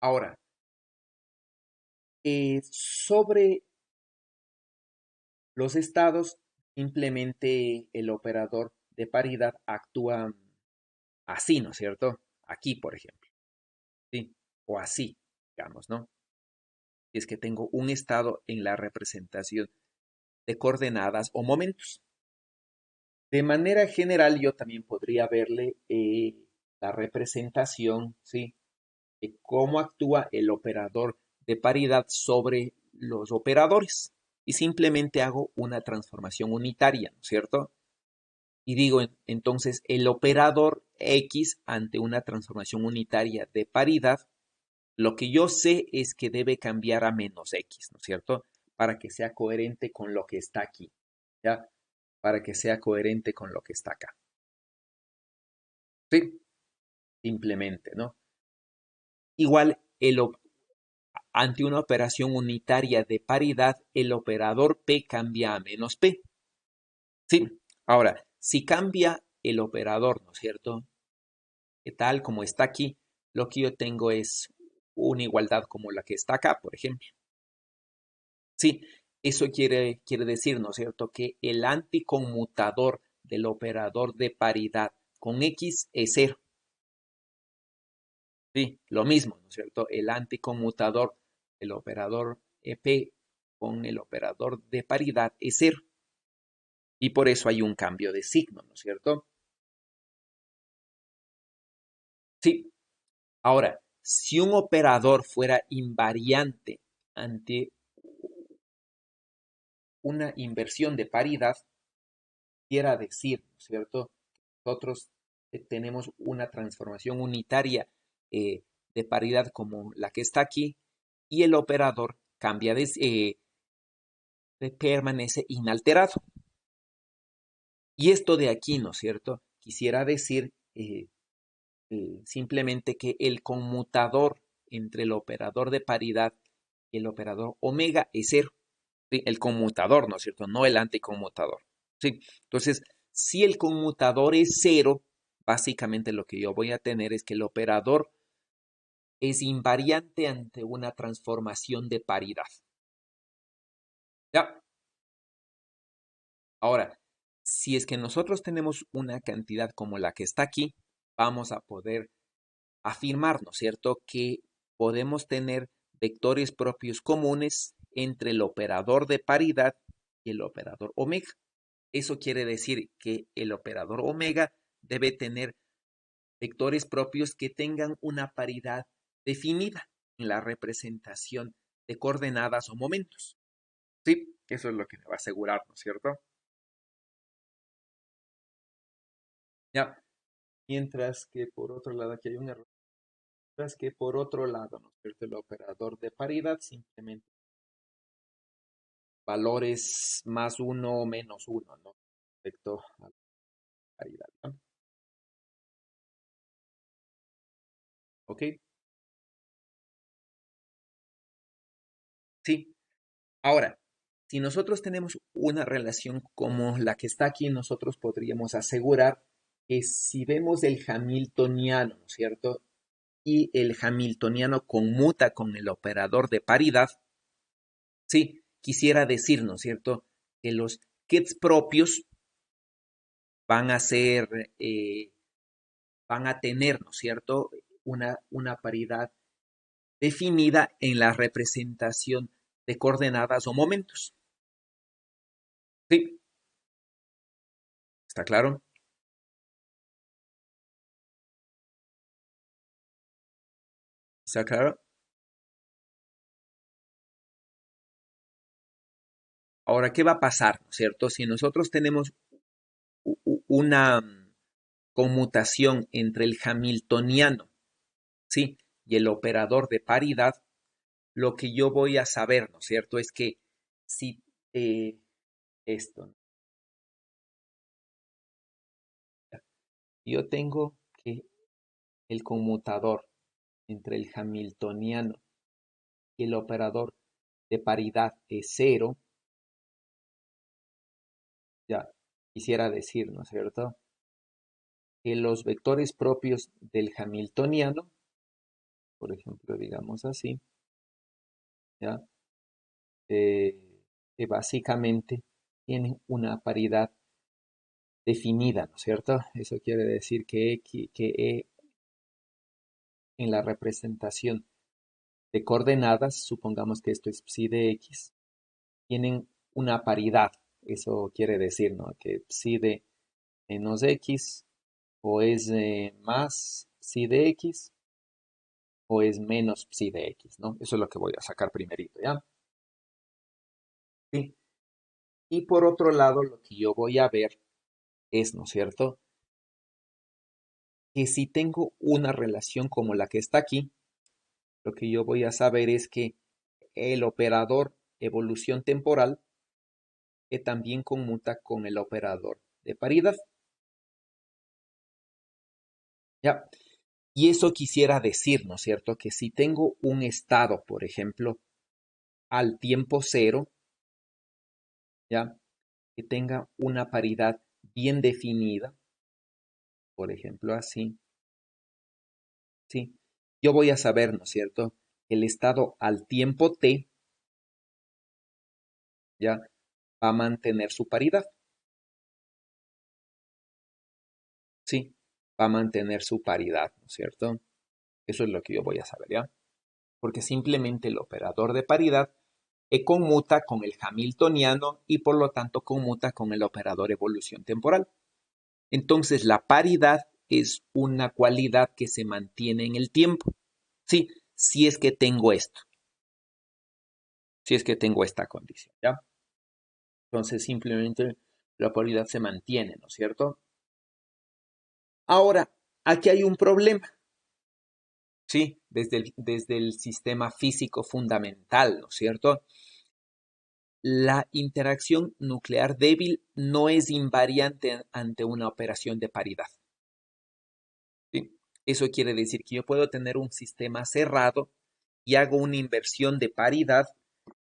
Ahora, sobre los estados, simplemente el operador de paridad actúa así, ¿no es cierto? Aquí, por ejemplo, ¿sí? O así, digamos, ¿no? Si es que tengo un estado en la representación de coordenadas o momentos. De manera general, yo también podría verle la representación, ¿sí?, de cómo actúa el operador de paridad sobre los operadores. Y simplemente hago una transformación unitaria, ¿no es cierto? Y digo, entonces, el operador X ante una transformación unitaria de paridad, lo que yo sé es que debe cambiar a menos X, ¿no es cierto? Para que sea coherente con lo que está aquí, ¿ya? Para que sea coherente con lo que está acá. Sí, simplemente, ¿no? Igual, ante una operación unitaria de paridad, el operador P cambia a menos P. Sí, ahora, si cambia el operador, ¿no es cierto?, que tal como está aquí, lo que yo tengo es una igualdad como la que está acá, por ejemplo. Sí, eso quiere decir, ¿no es cierto?, que el anticonmutador del operador de paridad con X es 0. Sí, lo mismo, ¿no es cierto? El anticonmutador del operador P con el operador de paridad es cero. Y por eso hay un cambio de signo, ¿no es cierto? Sí. Ahora, si un operador fuera invariante ante una inversión de paridad, quiera decir, ¿no es cierto? Nosotros tenemos una transformación unitaria de paridad como la que está aquí y el operador cambia permanece inalterado. Y esto de aquí, ¿no es cierto? Quisiera decir simplemente que el conmutador entre el operador de paridad y el operador omega es cero. ¿Sí? El conmutador, ¿no es cierto? No el anticonmutador. ¿Sí? Entonces, si el conmutador es cero, básicamente lo que yo voy a tener es que el operador es invariante ante una transformación de paridad. ¿Ya? Ahora, si es que nosotros tenemos una cantidad como la que está aquí, vamos a poder afirmar, ¿no es cierto?, que podemos tener vectores propios comunes entre el operador de paridad y el operador omega. Eso quiere decir que el operador omega debe tener vectores propios que tengan una paridad definida en la representación de coordenadas o momentos. Sí, eso es lo que me va a asegurar, ¿no es cierto? Ya, mientras que por otro lado aquí hay un error. Mientras que por otro lado, ¿no es cierto? El operador de paridad simplemente valores más uno o menos uno, ¿no? Respecto a la paridad, ¿no? ¿Ok? Sí. Ahora, si nosotros tenemos una relación como la que está aquí, nosotros podríamos asegurar que si vemos el hamiltoniano, ¿no es cierto? Y el hamiltoniano conmuta con el operador de paridad, sí, quisiera decir, ¿no es cierto?, que los kits propios van a ser, van a tener, ¿no es cierto?, una paridad definida en la representación de coordenadas o momentos. Sí, ¿está claro? ¿Está claro? Ahora, ¿qué va a pasar, ¿no es cierto? Si nosotros tenemos una conmutación entre el hamiltoniano, ¿sí?, y el operador de paridad, lo que yo voy a saber, ¿no es cierto?, es que si esto, ¿no? Yo tengo que el conmutador entre el hamiltoniano y el operador de paridad es cero, ya quisiera decir, ¿no es cierto?, que los vectores propios del hamiltoniano, por ejemplo, digamos así, ya, eh, que básicamente tienen una paridad definida, ¿no es cierto? Eso quiere decir que, E en la representación de coordenadas, supongamos que esto es psi de x, tienen una paridad. Eso quiere decir, ¿no?, que psi de menos x o es más psi de x o es menos psi de x, ¿no? Eso es lo que voy a sacar primerito, ¿ya? Sí. Y por otro lado, lo que yo voy a ver es, ¿no es cierto?, que si tengo una relación como la que está aquí, lo que yo voy a saber es que el operador evolución temporal que también conmuta con el operador de paridad. ¿Ya? Y eso quisiera decir, ¿no es cierto?, que si tengo un estado, por ejemplo, al tiempo cero, ¿ya?, que tenga una paridad bien definida, por ejemplo, así, ¿sí? Yo voy a saber, ¿no es cierto?, que el estado al tiempo t, ¿ya?, va a mantener su paridad, ¿sí? Va a mantener su paridad, ¿no es cierto? Eso es lo que yo voy a saber, ¿ya? Porque simplemente el operador de paridad conmuta con el hamiltoniano y por lo tanto conmuta con el operador evolución temporal. Entonces la paridad es una cualidad que se mantiene en el tiempo. Sí, si es que tengo esto, si es que tengo esta condición, ¿ya? Entonces simplemente la paridad se mantiene, ¿no es cierto? Ahora, aquí hay un problema, ¿sí? Desde el sistema físico fundamental, ¿no es cierto? La interacción nuclear débil no es invariante ante una operación de paridad, ¿sí? Eso quiere decir que yo puedo tener un sistema cerrado y hago una inversión de paridad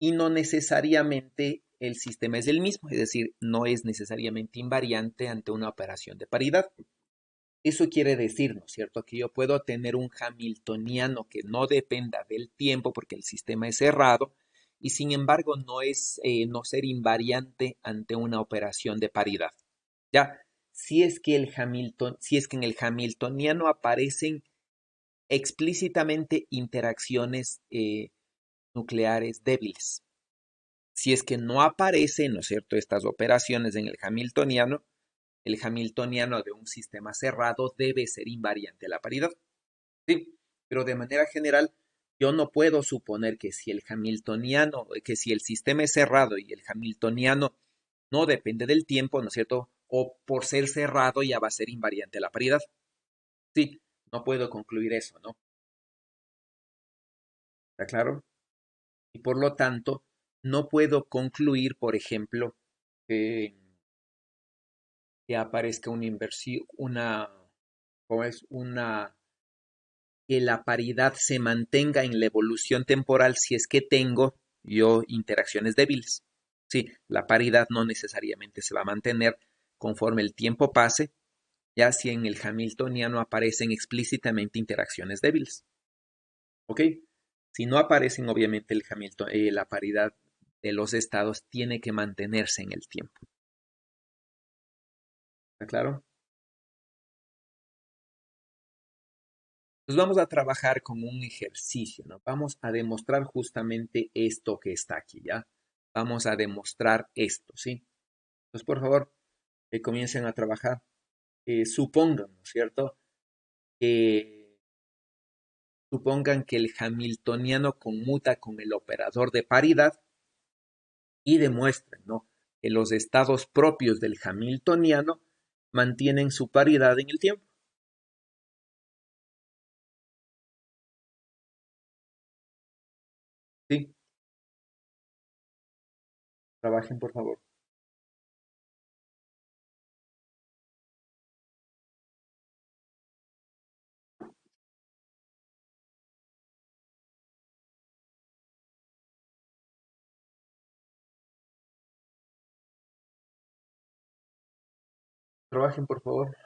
y no necesariamente el sistema es el mismo, es decir, no es necesariamente invariante ante una operación de paridad. Eso quiere decir, ¿no es cierto?, que yo puedo tener un hamiltoniano que no dependa del tiempo porque el sistema es cerrado y sin embargo no ser invariante ante una operación de paridad. Ya, si es que en el hamiltoniano aparecen explícitamente interacciones nucleares débiles. Si es que no aparecen, ¿no es cierto?, estas operaciones en el hamiltoniano de un sistema cerrado debe ser invariante a la paridad. Sí, pero de manera general, yo no puedo suponer que que si el sistema es cerrado y el hamiltoniano no depende del tiempo, ¿no es cierto?, o por ser cerrado ya va a ser invariante a la paridad. Sí, no puedo concluir eso, ¿no? ¿Está claro? Y por lo tanto, no puedo concluir, por ejemplo, que, que aparezca una inversión, ¿cómo es? Que la paridad se mantenga en la evolución temporal si es que tengo yo interacciones débiles. Sí, la paridad no necesariamente se va a mantener conforme el tiempo pase, ya si en el hamiltoniano aparecen explícitamente interacciones débiles. ¿Ok? Si no aparecen, obviamente la paridad de los estados tiene que mantenerse en el tiempo. ¿Está claro? Pues vamos a trabajar con un ejercicio, ¿no? Vamos a demostrar justamente esto que está aquí, ¿ya? Vamos a demostrar esto, ¿sí? Entonces, por favor, comiencen a trabajar. Supongan, ¿no es cierto? Que supongan que el hamiltoniano conmuta con el operador de paridad y demuestren, ¿no?, que los estados propios del hamiltoniano mantienen su paridad en el tiempo. ¿Sí? Trabajen, por favor. Trabajen, por favor.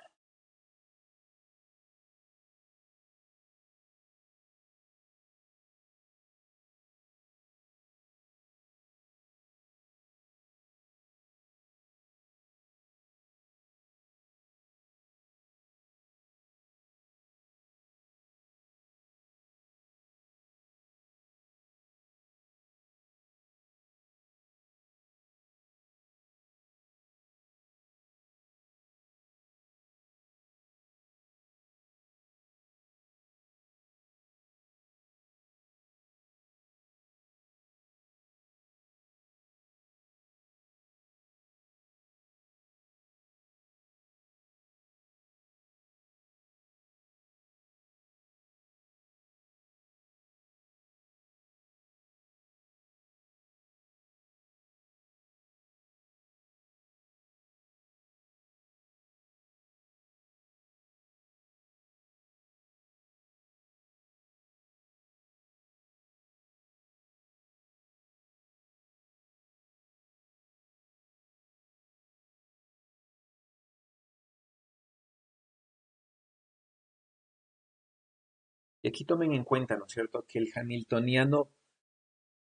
Y aquí tomen en cuenta, ¿no es cierto?, que el hamiltoniano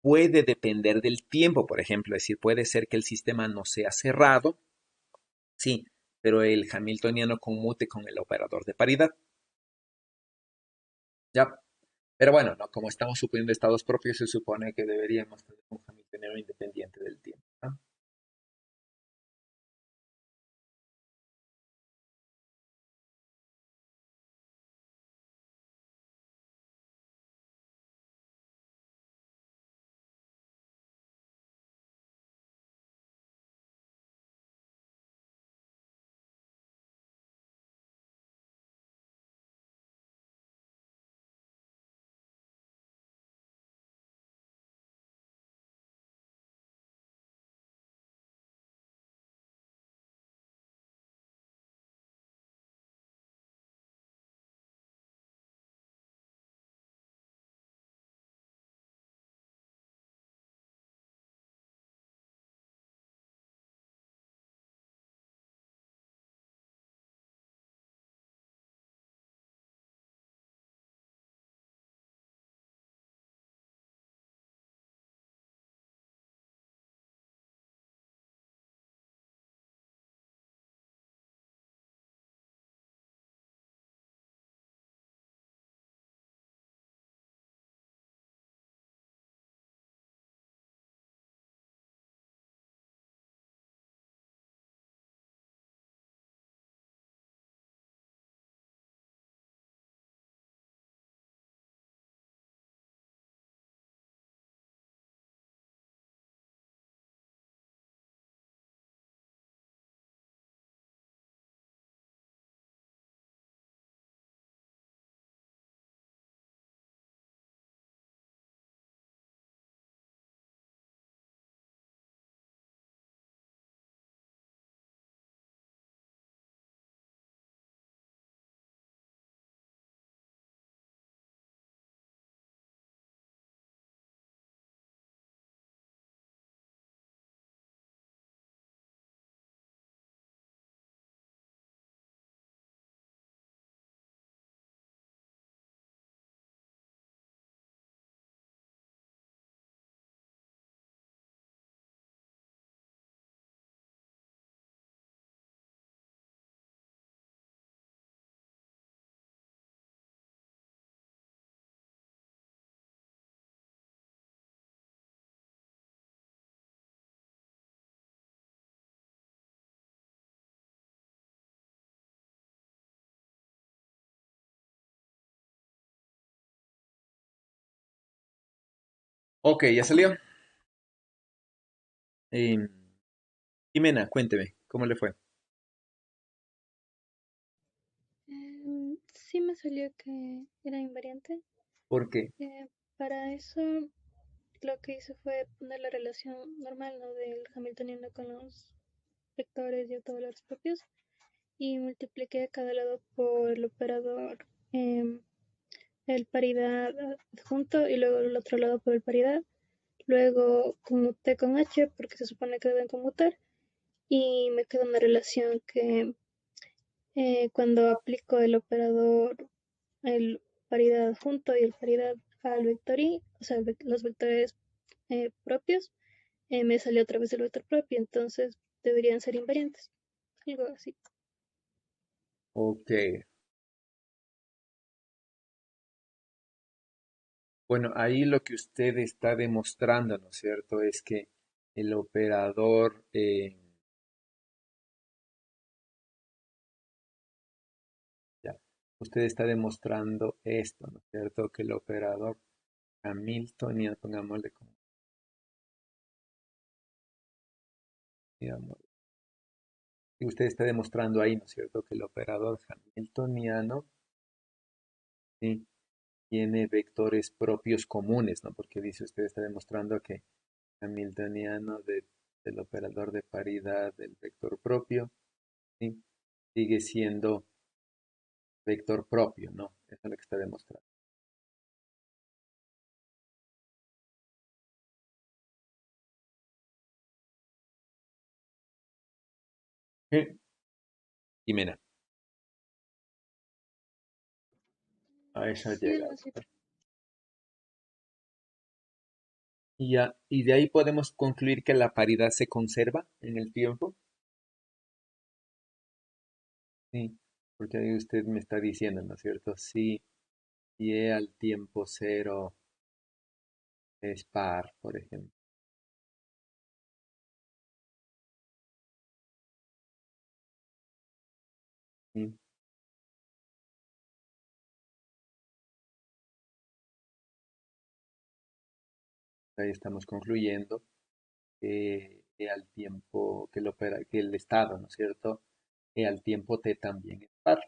puede depender del tiempo, por ejemplo, es decir, puede ser que el sistema no sea cerrado, sí, pero el hamiltoniano conmute con el operador de paridad. Ya. Pero bueno, ¿no? Como estamos suponiendo estados propios, se supone que deberíamos tener un Hamiltoniano independiente del tiempo, ¿no? Ok, ya salió. Em, Jimena, cuénteme, ¿cómo le fue? Sí me salió que era invariante. ¿Por qué? Para eso lo que hice fue poner la relación normal, ¿no? Del Hamiltoniano con los vectores y autovalores propios y multipliqué cada lado por el operador, em, el paridad adjunto y luego el otro lado por el paridad. Luego conmuté con h porque se supone que deben conmutar y me queda una relación que cuando aplico el operador, el paridad adjunto y el paridad al vector i, o sea, los vectores propios, me salió otra vez el vector propio, entonces deberían ser invariantes, algo así. Ok. Bueno, ahí lo que usted está demostrando, ¿no es cierto? Es que el operador, ya, usted está demostrando esto, ¿no es cierto? Que el operador Hamiltoniano, pongámosle como, digamos, y usted está demostrando ahí, ¿no es cierto? Que el operador Hamiltoniano, sí, tiene vectores propios comunes, ¿no? Porque dice usted está demostrando que Hamiltoniano del operador de paridad del vector propio, ¿sí? Sigue siendo vector propio, ¿no? Eso es lo que está demostrando. Sí. Jimena, a eso ha Sí, algo llegado. así. Y, ya, y de ahí podemos concluir que la paridad se conserva en el tiempo. Sí, porque ahí usted me está diciendo, ¿no es cierto? Sí, y E al tiempo cero es par, por ejemplo. ¿Sí? Ahí estamos concluyendo que al tiempo que el estado, ¿no es cierto? Que al tiempo t también es par.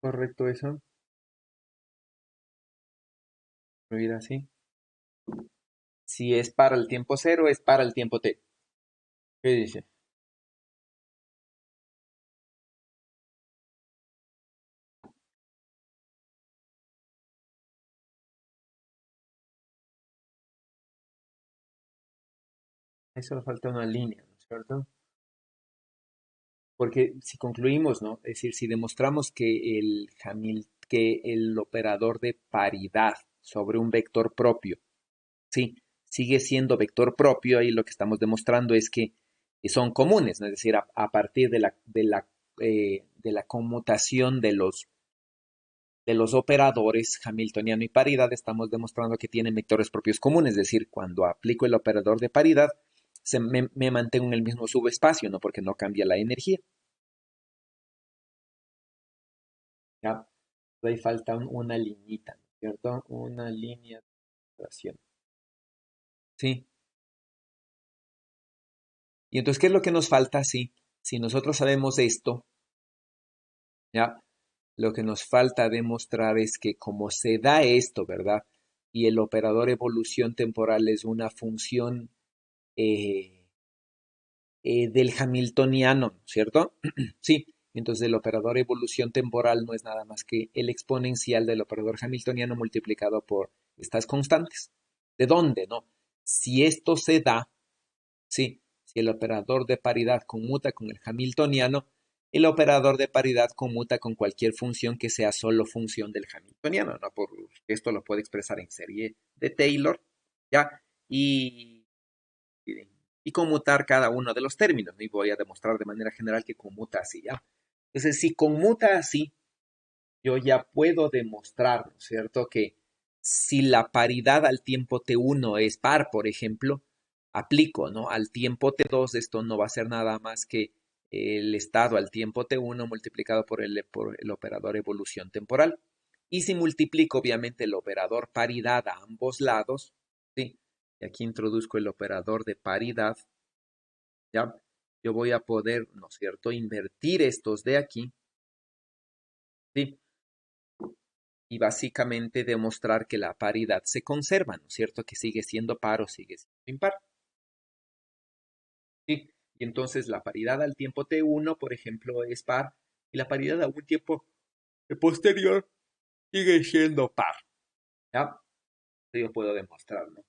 ¿Correcto eso? Incluir así. Si es para el tiempo cero, es para el tiempo t. ¿Qué dice? Ahí solo falta una línea, ¿no es cierto? Porque si concluimos, ¿no? Es decir, si demostramos que que el operador de paridad sobre un vector propio, sí, sigue siendo vector propio, ahí lo que estamos demostrando es que son comunes, ¿no? Es decir, a partir de la conmutación de los operadores hamiltoniano y paridad, estamos demostrando que tienen vectores propios comunes, es decir, cuando aplico el operador de paridad, me mantengo en el mismo subespacio, ¿no? Porque no cambia la energía. ¿Ya? Ahí falta una liñita, ¿no es cierto? Una línea de operación. Sí. Y entonces, ¿qué es lo que nos falta? Sí. Si nosotros sabemos esto, ¿ya? Lo que nos falta demostrar es que como se da esto, ¿verdad? Y el operador evolución temporal es una función eh, del hamiltoniano, ¿cierto? Sí. Entonces el operador evolución temporal no es nada más que el exponencial del operador hamiltoniano multiplicado por estas constantes. ¿De dónde, no? Si esto se da, sí, si el operador de paridad conmuta con el hamiltoniano, el operador de paridad conmuta con cualquier función que sea solo función del hamiltoniano, ¿no? Esto lo puede expresar en serie de Taylor, ¿ya? Y conmutar cada uno de los términos, ¿no? Y voy a demostrar de manera general que conmuta así, ¿ya? Entonces, si conmuta así, yo ya puedo demostrar, ¿no es cierto?, que si la paridad al tiempo t1 es par, por ejemplo, aplico, ¿no? Al tiempo t2, esto no va a ser nada más que el estado al tiempo t1 multiplicado por el operador evolución temporal. Y si multiplico, obviamente, el operador paridad a ambos lados, ¿sí? Y aquí introduzco el operador de paridad, ¿ya? Yo voy a poder, ¿no es cierto?, invertir estos de aquí, ¿sí? Y básicamente demostrar que la paridad se conserva, ¿no es cierto? Que sigue siendo par o sigue siendo impar. ¿Sí? Y entonces la paridad al tiempo t1, por ejemplo, es par, y la paridad a un tiempo posterior sigue siendo par. ¿Ya? Eso yo puedo demostrar, ¿no?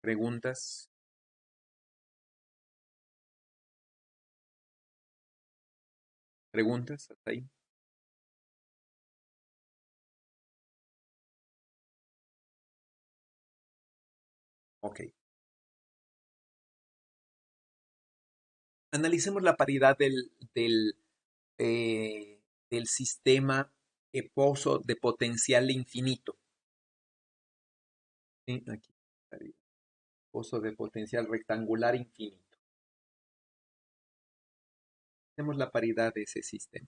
¿Preguntas? ¿Preguntas hasta ahí? Ok. Analicemos la paridad del sistema pozo de potencial infinito. ¿Sí? Aquí. Pozo de potencial rectangular infinito. Tenemos la paridad de ese sistema.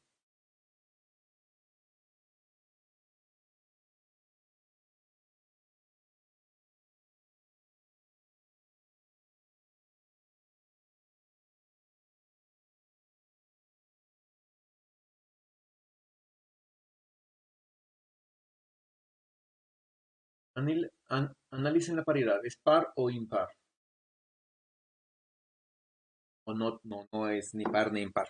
Analicen la paridad, ¿es par o impar? O no, no es ni par ni impar.